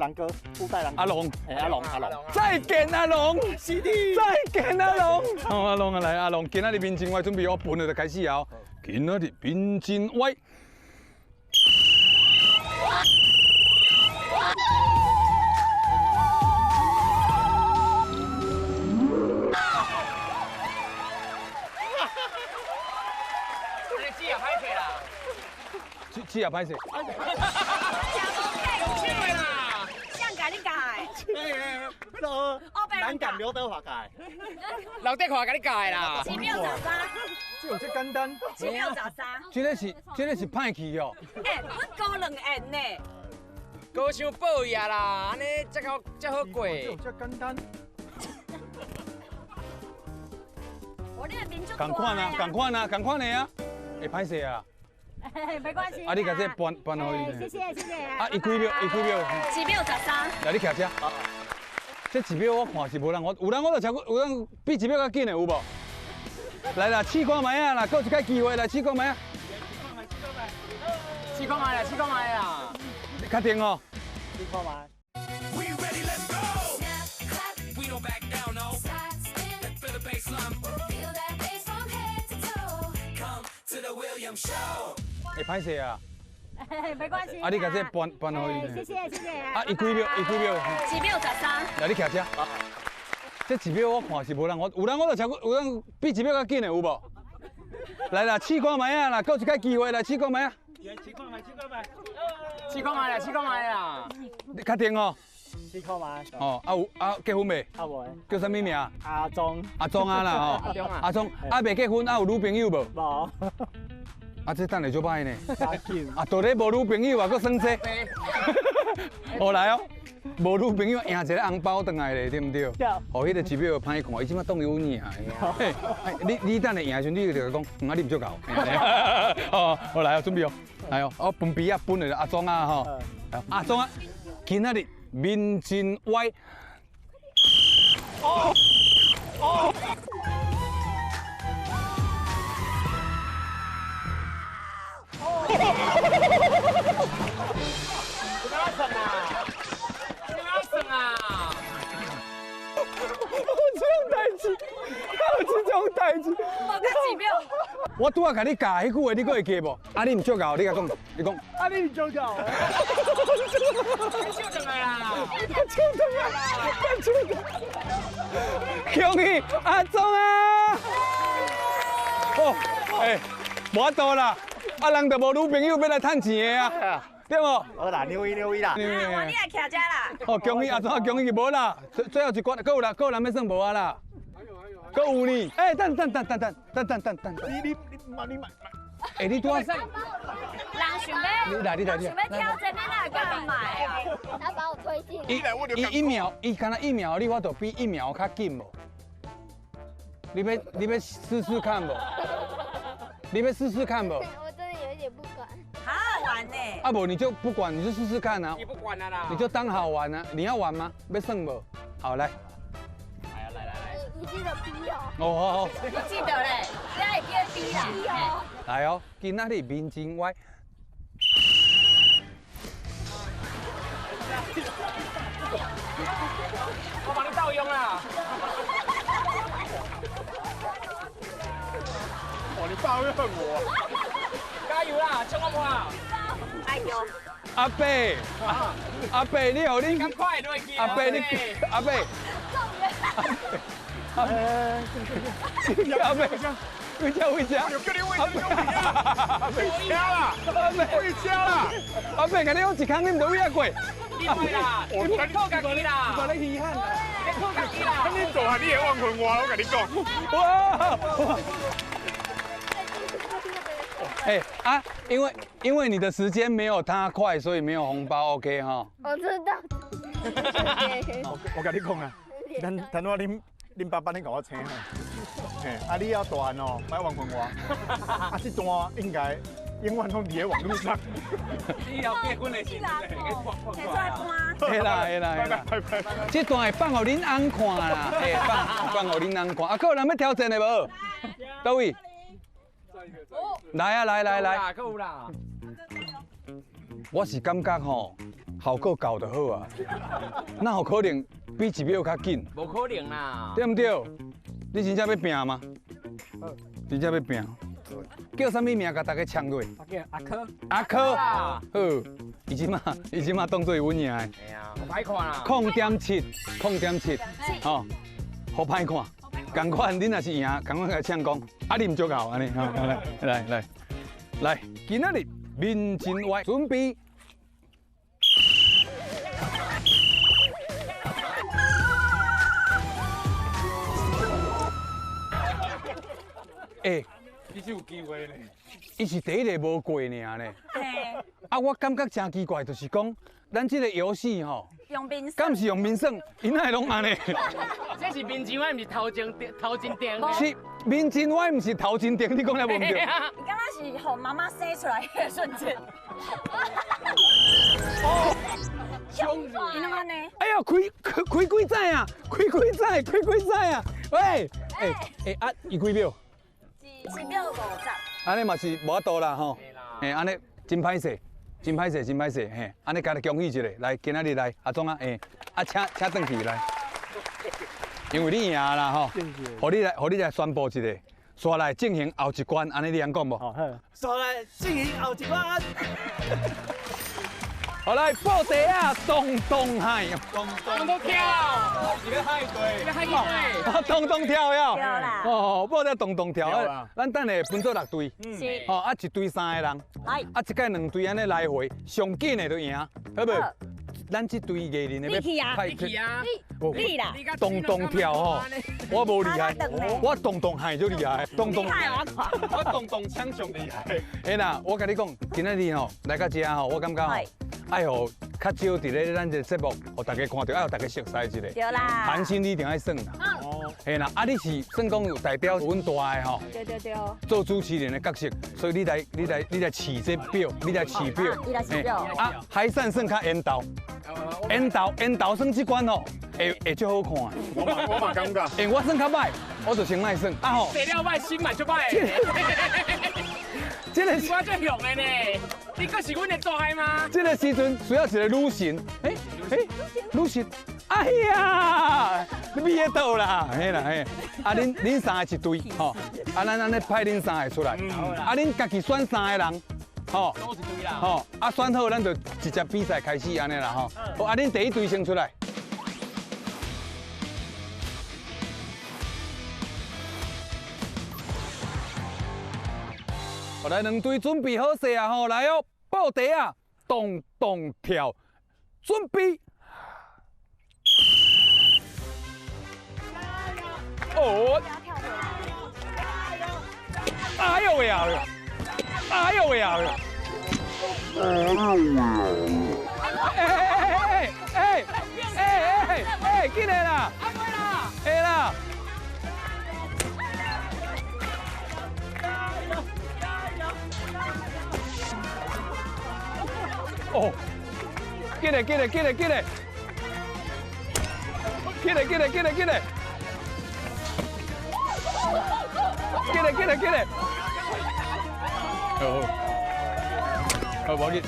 布袋狼。阿龙，阿龙。再见阿龙，是的。再见阿龙。好，阿龙啊来，阿龙，今仔日面前歪准备好本了就开始啊。今仔日面前歪。吃也歹势。像改你改。难感刘德华改。刘德华甲你改啦。奇妙早餐。这有这简单。奇妙早餐。这个是歹去哦。哎，阮高2元呢。高伤报伊啊啦，安尼才好过。有这简单。我那个民众。赶快啊！会歹势啊。没关系。啊，你把这搬好伊。谢谢。啊，伊几秒？1秒13。来，你徛遮。这1秒我看是无人，有人我就超过，有人比1秒较紧的有无？来啦，试看卖啊啦，搁一摆机会来试看卖啊。试看卖啦。你确定哦？试看卖。会歹势啊！没关系。啊，你把这搬好伊。谢谢。啊，伊几秒？1秒13。来，你徛遮。这1秒我看是无人，有人我就超过，有人比1秒较紧的有无？来啦，试看卖啊啦，搁一摆机会来试看卖啊。试看卖啦。你确定哦？试看卖。哦，结婚未？未。叫啥物名？阿忠啊啦吼。阿忠，未结婚，有女朋友无？无。啊，这等下就歹呢。啊，到底无女朋友啊，搁生气。好来哦，无女朋友赢一个红包回来咧，对唔对？哦，迄个1秒歹看，伊即马当有赢。你等下赢的时阵，你就讲，啊，你唔足够。哦，好来哦，准备哦，来哦，我分杯啊，分了阿庄啊吼。阿庄啊，今仔日面前歪。有这种代志，无甲1秒。我拄仔甲你教迄句话，你搁会记无？啊，你唔足够，你甲讲，你讲。啊，你唔足够。笑上来啦！恭喜阿忠啊！哦，无法度啦，啊人就无女朋友要来趁钱的啊，对无？好啦，溜伊啦。你来徛遮啦。哦，恭喜阿忠，恭喜无啦，最后一关，搁有人要算无啊啦？搁有呢？等。你买。你拄仔说。人想要。你来。想要挑战，你哪敢买啊？他把我推进。伊敢若1秒，你我都比1秒较紧无？你要试试看无？你要试试看无？我真的有一点不管。好好玩呢。啊不，你就不管，你就试试看啊。你不管了啦。你就当好玩啊！你要玩吗？要算无？好来。来。你记得逼哦。哦。你记得嘞，现在也记得逼哦。来哦，今仔日面前歪。我帮你倒用啦。哇，你爸会恨我。加油啦，冲我啊！哎呦。阿伯，你好，你赶快落去。阿伯，阿伯。回家。有跟你回家啦！阿伯，甲你讲一空，你唔到位过。你会啦，我靠家己啦。你遗憾。你做下你的忘魂话，我跟你讲。哇！哎啊，因为你的时间没有他快，所以没有红包 ，OK 哈。我知道。我跟你讲啊，等我恁爸爸你甲我请哈。嘿，啊你要大汉哦，买忘魂话。啊这段应该永远拢伫咧网络上。以后结婚的时候，摕出来搬。会啦。这段会放互恁翁看啦，嘿，放互恁翁看。啊，还有人要挑战的无？倒位？来啊，来。够有啦。我是感觉吼，效果搞得好啊，哪有可能比1秒较紧？无可能啦。对唔对？你真正要拼吗？真正要拼。叫啥物名？甲大家抢落。叫阿珂。阿珂。好，伊即马当作是阮赢的。哎呀，好歹看啦。0.7，哦，好歹看。同款，恁若是赢，同款甲抢讲，啊你唔足够安尼，好，来，今仔日面前外准备。哎，你是有机会呢？伊是第一个无过尔呢。啊，我感觉真奇怪，就是讲，咱这个游戏吼，敢是用面算，因哪会拢安尼？这是面前歪，唔是头前顶。是面前歪，唔是头前顶，你讲了无唔对？你刚刚是互妈妈生出来的瞬间。哦，你弄安尼？哎呀，开几载啊？开几载啊？喂，啊，伊几秒？1秒50。安尼嘛是无法度啦吼，嘿，安尼真歹势，嘿，安尼家己恭喜一下，来，今仔日来，阿总啊，啊，请转去来，因为你赢啦吼，互你来宣布一下，刷来进行后一关，安尼你通讲无？好，刷来进行后一关。好来，报地啊，咚海，咚跳，一个海队，咚跳呀，对啦，哦，报地咚跳，咱等下分做6队，是，哦，啊一队3个人，啊一届2队安尼来回，上紧的就赢，好不？咱这队艺人的要派去啊，你啦，咚跳吼，我无厉害，我咚海就厉害，咚，我咚枪上厉害。哎啦，我跟你讲，今仔日吼来到这吼，我感觉吼，哎呦，较少伫咧咱这节目，互大家看到，互大家熟悉一下。对啦，韩星你一定爱算啦。哦，嘿啦，啊你是算讲有代表阮大的吼。对。做主持人的角色，所以你来饲这表，你来饲表。你来饲表。啊，海扇算较缘投。缘投算这关吼，会最好看。我嘛感觉。我算较歹，我就先卖算。啊吼。材料歹，心嘛就歹。这个我最强的呢，你可是阮的大海吗？这个时阵需要一个女神。女神。哎呀，你咪喺倒啦，嘿啦嘿。啊，恁3个一队，吼。啊，咱安尼派恁3个出来。啊，恁家己选3个人。吼，都是对啦。吼，啊选好，咱就直接比赛开始安尼啦吼。好，啊恁第一队先出来。好，来2队准备好势啊吼，来哦，报地啊，咚跳，准备。哦。哎呦喂啊！哎呦喂啊！哎，进来啦！哎啦！哦，进来！好，无紧，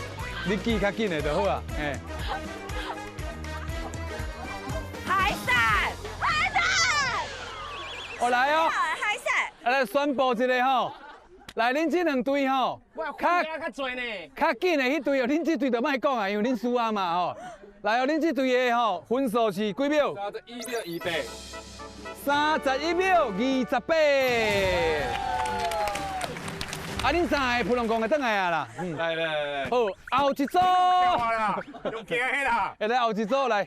你记较紧的就好啊，海扇，我来哦，海扇，来宣布一下吼，来恁这2队吼，较多呢，较紧的迄队哦，恁这队就莫讲啊，因为恁输啊嘛吼，来哦，恁这队的吼分数是几秒？31秒28。啊，恁3个普龙公会转来啊啦，来，好，后一组，用行的啦，来后一组来，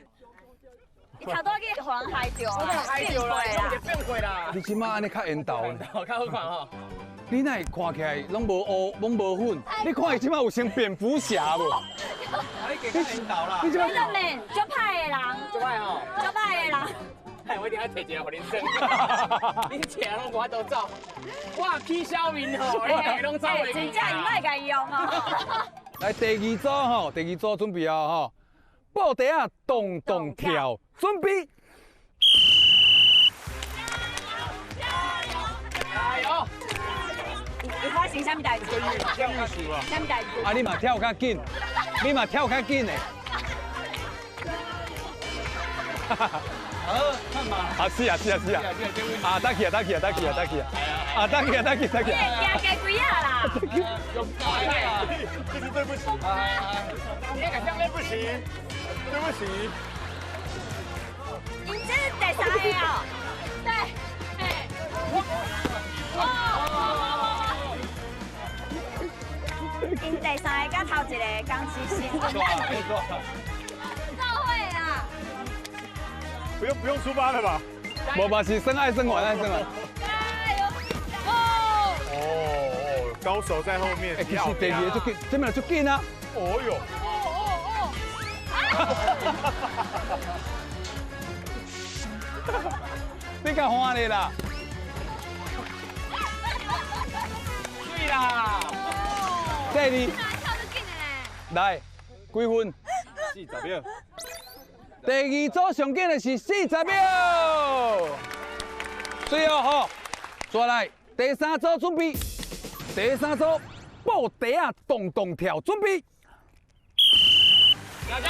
伊头拄去互人害着，我害着啦，变过啦。你即马安尼较缘投呢？较好看吼。你哪会看起来拢无乌，拢无粉？你看伊即马有穿蝙蝠侠无？你给他引导啦。你怎么呢？足歹的人，足歹吼，足歹的人。哎，我一定要摕一个互恁算。你摕拢我都走。我P小明吼，你两个拢走袂真正伊莫甲伊用哦。来第二组吼，第二组准备啊吼，布袋啊动动跳，准备。加油！你发生啥物代志？这样子吧。啥物代志？啊，你嘛跳较紧，你嘛跳较紧的。看嘛。啊，是啊，是啊，是啊。啊，打起啊，打起啊，打起啊，打起啊。啊，打起啊，打起，打起。你加加几啊啦？用开啊！这是对不起。你敢跳对不起，对不起。你这是第三个哦。对。因第三个甲头一个刚是新。到位啊！不用出发了吧？无嘛是生爱生还爱生还。加油！哦！哦，高手在后面。其实第二个就紧，这边就紧啊。哦哟。你敢欢你啦？对啦。第二。来，几分？40秒。第二组上紧的是40秒。最后吼，再来第三组准备。第三组布袋啊动动跳，准备。加油！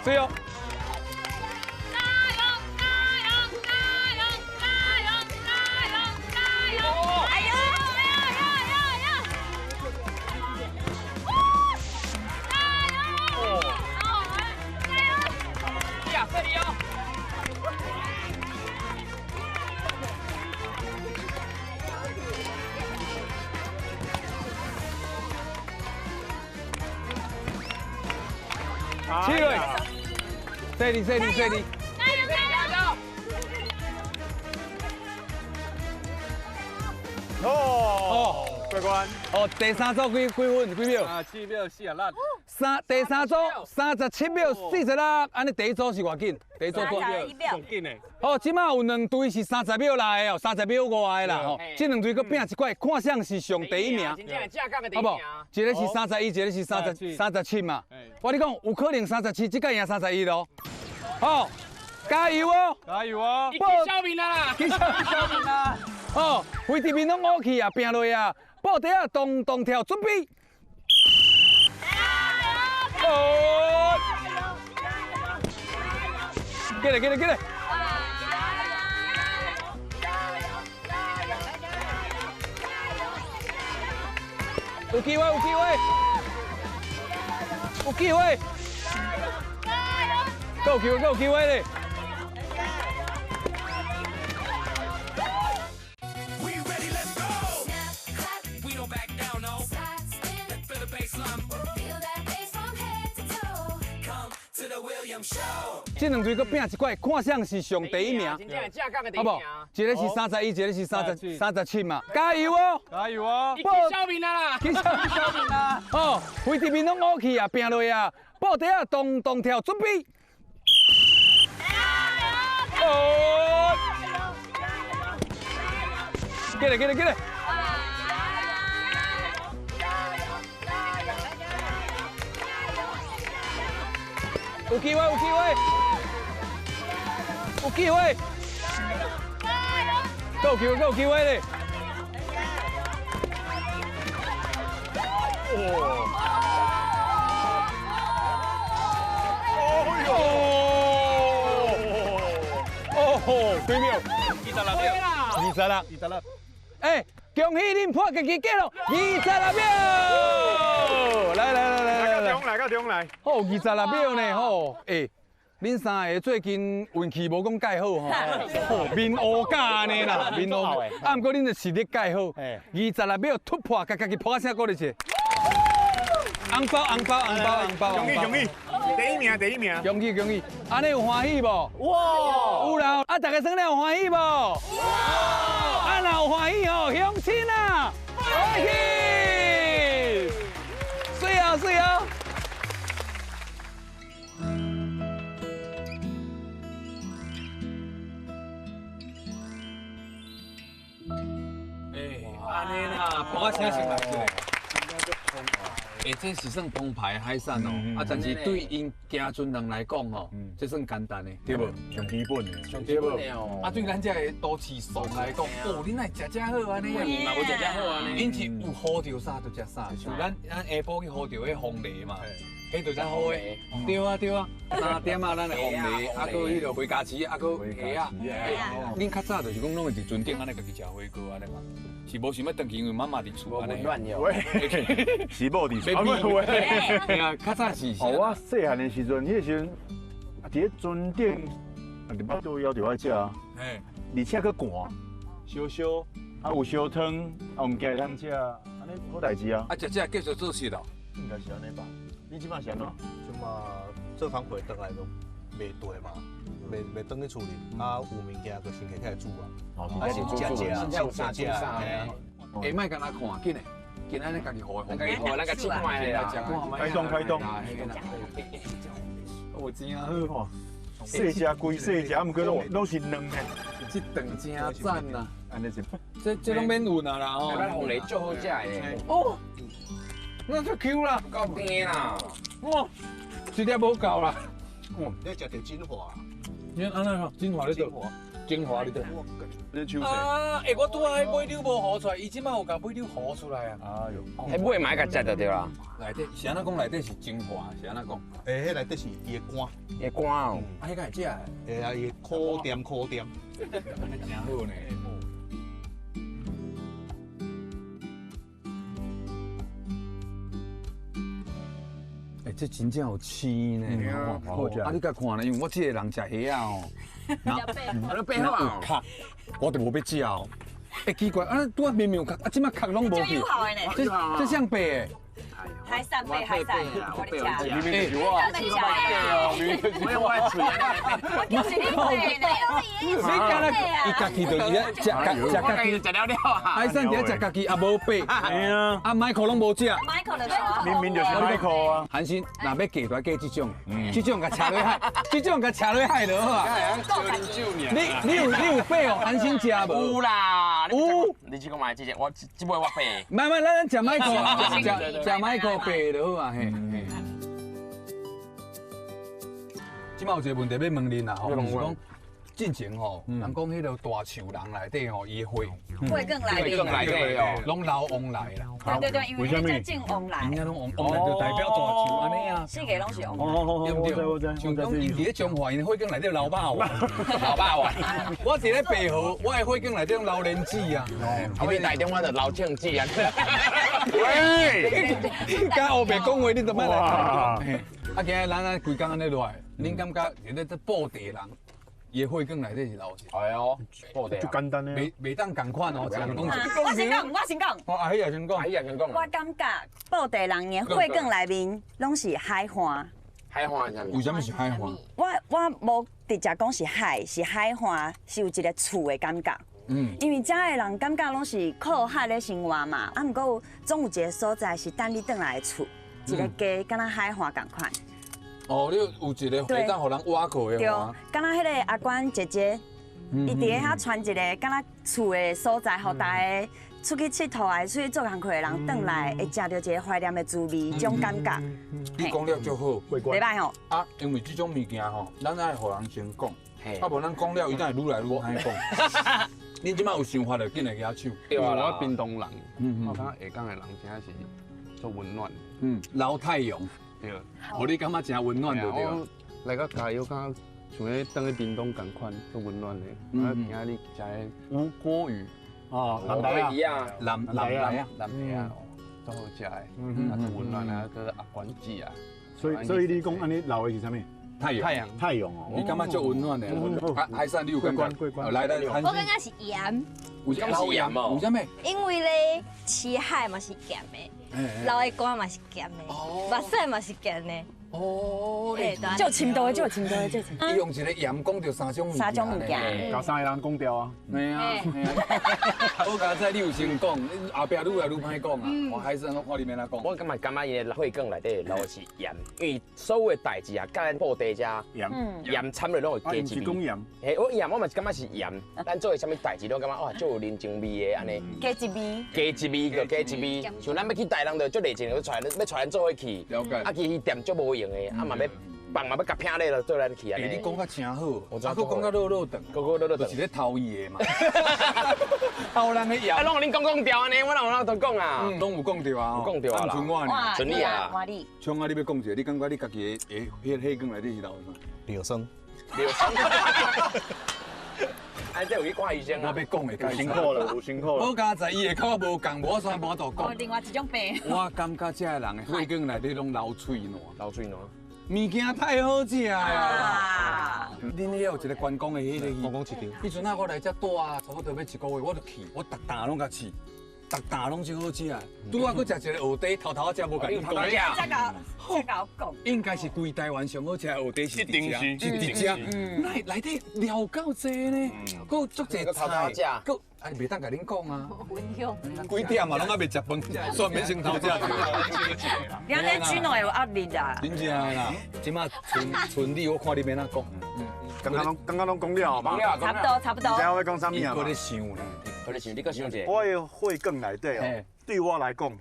最后。这里哦。7位，这里。加油！哦，过关。哦，第三组几分？几秒？7秒46。第三组37秒46，安尼第一组是偌紧？第一组多秒？上紧的。哦，即马有2队是30秒内的哦，30秒外的啦吼。这2队搁拼一块，看像是上第一名，好不？一个是31，一个是37嘛。我跟你讲，有可能37，这个赢31咯。好，加油哦！加油哦！记小明啦！记小明啦！哦，规地面拢乌去啊，拼落啊，布袋啊动动跳，准备。哦！过来！有机会！够有机会嘞！这2队搁拼一块，看像是上第一名，好不？一个是31，一个是37嘛，加油哦！加油哦！记小明啦！记小明啦！哦，规地面拢乌去啊，拼落啊，布袋啊动动跳，准备。哦！过来！有机会！够有机会嘞！哦，几秒？26秒。26。哎，恭喜恁破家己纪录，26秒！来到中来。好，26秒呢，吼，哎，恁3个最近运气无讲介好吼，面乌假呢啦，面乌。啊，不过恁的实力介好，26秒突破，家己破声过来者。红包，恭喜，第一名，恭喜！安尼有欢喜无？哇！有啦！啊，大家生了有欢喜无？哇！啊，若有欢喜哦，相亲啊！欢喜！水哦！安尼啦，帮我请先来一个。这是算铜牌海产哦，但是对因家村人来讲哦，这算简单的，对不？上基本的，对不？对咱这个都市俗来讲，哦，你来食好安尼啊？嘛无食好安尼。因是有好着啥就食啥，像咱下晡去好着迄红梨嘛，迄就才好诶。对啊，3点啊，咱的红梨，啊，搁迄个花甲翅，啊，搁虾啊。恁较早就是讲拢会伫船顶安尼家己食火锅安尼嘛。是无想要回去，因为妈妈伫厝安尼。乱哟。是无伫厝。对啊，较早是。哦，我细汉的时阵，迄时阵伫咧船顶，日巴都要着爱食啊。而且佫寒，烧，啊有烧汤，啊唔惊通食，安尼好代志啊。啊，食继续做事咯。应该是安尼吧？你即摆是安怎？即嘛做工回倒来都袂对嘛，袂倒去厝里，啊有物件就先起来煮啊。哦，是煮啥？下摆敢若看紧嘞，今仔日家己学，家己学那个切块的啦，开动。哦，真好，细只贵细只，毋过拢是软的，这顿真赞啦！安尼是，这拢免运啊啦哦。咱红梨最好食的。哦，那就 Q 啦，够甜啦！哇，一粒无够啦。哦，你食着精华。你安那个精华咧做？精华咧做？你手势。啊，我拄仔迄尾溜无好出来，伊即摆有甲尾溜好出来啊。哎呦，迄尾买甲食就对啦。内底是安怎讲？内底是精华，是安怎讲？迄内底是伊的肝。伊的肝哦。啊，迄个会食的。啊，伊苦点。真好呢。这真正有蛆呢，好食。啊，你甲看咧，因为我这个人食虾哦，你背好啊，壳，我就无要食哦。奇怪，啊，拄啊明明有壳，啊，即摆壳拢无去。这像白的。海产贝海产，我的家。明明就是我，我爱吃。我就是你背的。你干那伊家己就伊咧食家己食了啊。海产伫食家己也无背。嘿啊，啊Michael 拢无食。Michael 就说。明明就是 Michael 啊。韩信若要嫁就要嫁这种，这种甲车落海，这种甲车落海就好啊。你有背哦？韩信食无？有啦。有。你这个买这我这杯我背。慢慢，咱食 Michael， 食 Michael 背就好啊嘿。即摆有一个问题要问恁啦，吼，就是讲进前吼，人讲迄个大树人内底吼，伊会更来的哦，拢老王来啦。对，因为迄个进王来，人家拢王来就代表大树安尼啊。四个拢是王来，对不对？像讲伊伫咧中华，因火梗内底老霸王，我伫咧北河，我的火梗内底拢老年子啊。后面台中我就老庆子啊。喂，甲后面讲话，你怎么来？啊，今日咱规工安尼落来，恁感觉现在这布地人？伊火梗内底是老啥？哎呦，布袋就简单的。袂当共款哦，就是讲。我先讲。哦，阿姨也先讲。我感觉布袋人的火梗内面拢是海花。海花是啥？为什么是海花？我无直接讲是海，是海花，是有一个厝的感觉。因为遮的人感觉拢是靠海咧生活嘛，啊，毋过总有一个所在是等你转来的厝，一个家，敢若海花共款。哦，你有一个会当互人挖过的对，敢若迄个阿关姐姐，伊伫咧遐传一个敢若厝的所在，互大家出去佚佗啊，出去做工课的人转来，会食到一个怀念的滋味，这种感觉。你讲了就好，袂歹吼。啊，因为这种物件吼，咱爱互人先讲，啊无咱讲了，伊等会愈来愈爱讲。恁即摆有想法就紧来举手。对啊，我屏东人，我感觉下港的人真系是做温暖。老太阳。对，互你感觉真温暖对对。来到加油，感觉像咧等去屏东共款，做温暖的。啊，今仔日食的无锅鱼，哦，南来啊，南来啊，都好食的，啊，做温暖啊，个阿关子啊。所以你讲安尼老的是啥物？太阳哦，你感觉足温暖的。海产你有感觉？来，我感觉是盐。有啥是盐哦？有啥物？因为咧，吃海嘛是咸的。老的歌嘛是咸的，目屎嘛是咸的。哦，就深度的，就深度的，就深。伊用一个盐讲着三种物件，搞三个人讲掉啊。系啊，我刚才你有先讲，后壁愈来愈歹讲啊。我还是我看你免哪讲。我感觉伊的血管内底老是盐，因为所有的代志啊，甲咱布袋遮盐掺落拢会加一味。讲盐。嘿，我盐我嘛是感觉是盐，咱做的啥物代志都感觉哇，就有人情味的安尼。加一味。加一味个加一味，像咱要去台人就足热情，要带咱做伙去。了解。啊，其实店足无用的，啊嘛要放嘛要甲拼咧，就做咱去安尼。你讲较真好，我讲到落长，就是咧偷伊的嘛。偷人的盐。啊，拢互恁讲掉安尼，我哪有都讲啊？拢有讲掉啊，有讲掉啊啦。剩我呢？剩你啊。像啊，你要讲一个，你感觉你家己的迄血管内底是流啥？柳生。柳生。哎，这有去看医生啊！我要讲的，辛苦了，有辛苦了。我刚才伊的口无共，我啥无度讲。另外一种病。我感觉这人的血管内底拢流喙瘰，流喙瘰。物件太好食啊！恁遐有一个关公的迄个鱼，关公市场。迄阵啊，我来遮住啊，差不多要1个月，我就去，我逐担拢甲试，逐担拢真好食啊！拄啊，佮食一个蚵底，头头食无甲你讲。这个讲，应该是规台湾上好食的蚵底是伫遮，内底料够济呢，佮足济菜，佮哎袂当甲恁讲啊。几点嘛，拢还袂食饭，算免先头食。你安尼煮会有压力啊？真正的啦，即马纯你，我看你免哪讲。刚刚拢讲了嘛？差不多。你知我讲啥物啊？我咧想呢，我咧想，你搁想者。我的血管内底哦，对我来讲，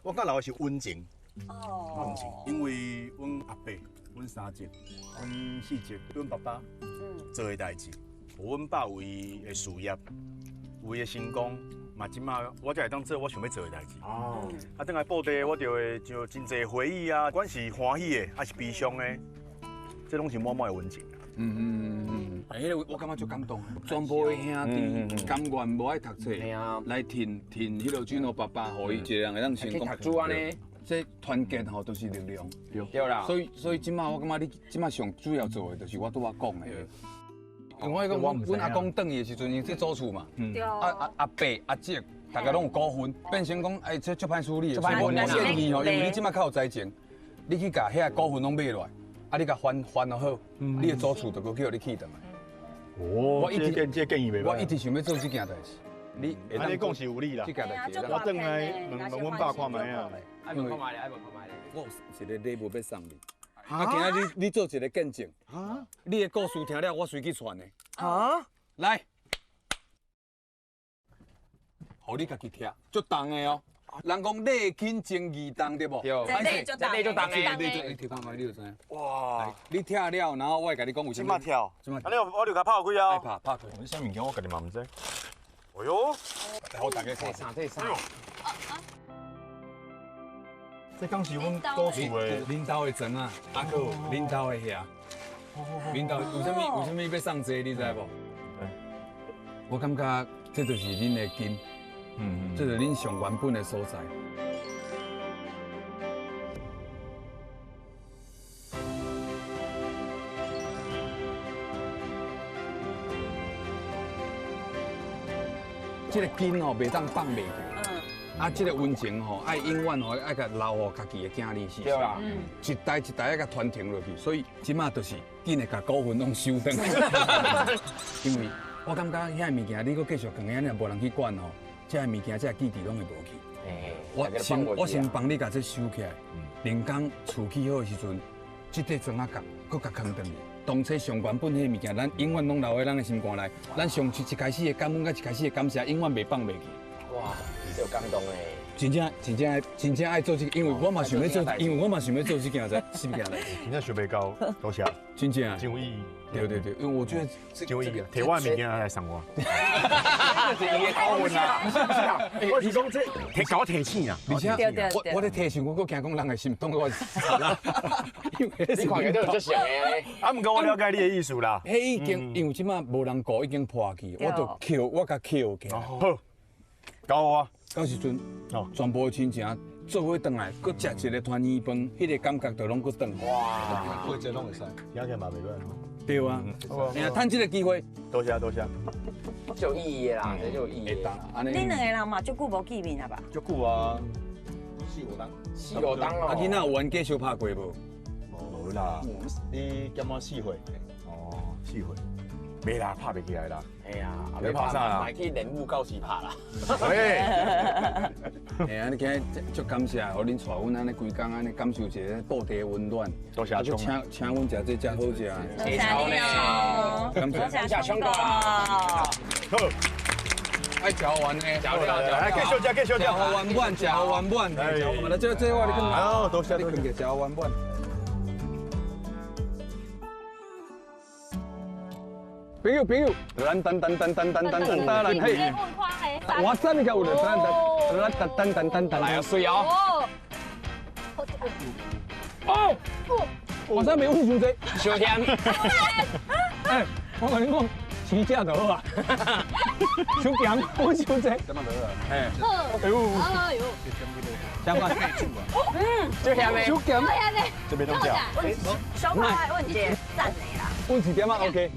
我感觉我是温情。温情，因为阮阿伯、阮三叔、阮四叔、阮爸爸做的代志，阮爸为伊的事业、为伊的成功，嘛即马我才会当做我想要做的代志。哦，啊，等来布袋我就会就真侪回忆啊，不管是欢喜的还是悲伤的，这拢是满满的温情。哎，迄个我感觉足感动，全部的兄弟甘愿无爱读册，来填迄落军哦爸爸，互伊一个人会当成功。读书安尼。这团结吼都是力量，对啦。所以即马我感觉你即马上主要做的就是我拄我讲的。因为我讲阮阿公转去的时阵，因这租厝嘛，阿伯阿姐大家拢有股份，变成讲哎这足歹处理的。所以我建议吼，因为你即马较有财情，你去甲遐股份拢买落来，啊你甲还了好，你的租厝就叫你去倒来。哦，我一直这建议袂歹。我一直想要做这件代志。你讲是有理啦。我转来问阮爸看卖啊。爱问看卖咧，爱问看卖咧。我有一个礼物要送你。啊！今仔你做一个见证。啊！你的故事听了，我随去传的。啊！来，互你家己听，足重的哦。人讲礼轻情义重，对不？对。这礼足重的。你听看卖，你就知影。哇！你听了，然后我会甲你讲为什么。即马跳。啊！你我就甲拍开啊。拍开。你啥物件我家己嘛唔知。哎呦！好大家看。这啥？这刚是阮故事的领导的庄啊，啊个领导的遐，领导为什么要送这你知无？我感觉这就是恁的根，这就是恁上原本的所在。这个根哦，袂当放袂去。啊，这个温情吼，爱永远吼爱甲留互家己的囝儿是。对啦。一代一代爱甲传承落去，所以即马就是紧的甲股份拢收回。因为我感觉遐物件，你搁继续讲遐，若无人去管吼，这物件这记忆拢会无去。我先帮你甲这收起来，连讲厝起好的时阵，这块砖仔角，搁甲扛转去。当初上原本迄物件，咱永远拢留在咱的心肝内。咱上一开始的感恩，甲一开始的感谢，永远袂放袂去。哇，你有感动诶！真正爱做这个，因为我嘛想要做，因为我嘛想要做这件代志，真正想袂到，多谢。真正真有意义。对，因为我觉得真有意义。摕我的物件来送我。这是伊的口吻啊！我是讲这摕我提醒啊！而且我咧提醒，我搁惊讲人的心动我惨啦。你看起都有足像诶。啊，毋过我了解你的意思啦。迄已经因为即马无人顾，已经破去，我就扣，我甲扣起来。好，教我啊！到时阵，全部亲情做伙转来，搁食一个团圆饭，迄个感觉就拢搁转。哇，过节拢会使，听起嘛袂歹。对啊，哎呀，趁这个机会，多谢。就有意义啦，这就有意义。你两个人嘛，足久无见面了吧？足久啊， 4、5档哦。啊，囡仔有玩过相拍过无？无啦，你减我4回。哦，4回。没啦，拍不起来啦。哎呀，你拍啥啦？买去练武到时拍啦。喂。哎呀，你今日足感谢，互恁带阮安尼规工安尼感受一下布地温暖。多谢兄。请阮食这真好食。谢谢你哦。感谢兄弟。好。爱嚼完呢，嚼继续嚼好完满，嚼好完满。来，这我你看。好，多谢你看嚼好完满。朋友，噔，嘿，我真係有嚟，噔，嚟啊，水哦！哦，我真未好小姐，小甜。哎，我同你講，似只就好啊，小鹹好小姐。點樣得啊？哎，哎呦，相關。小鹹咩？小鹹。這邊都叫。小可愛問姐讚你啦。問幾點啊 ？OK。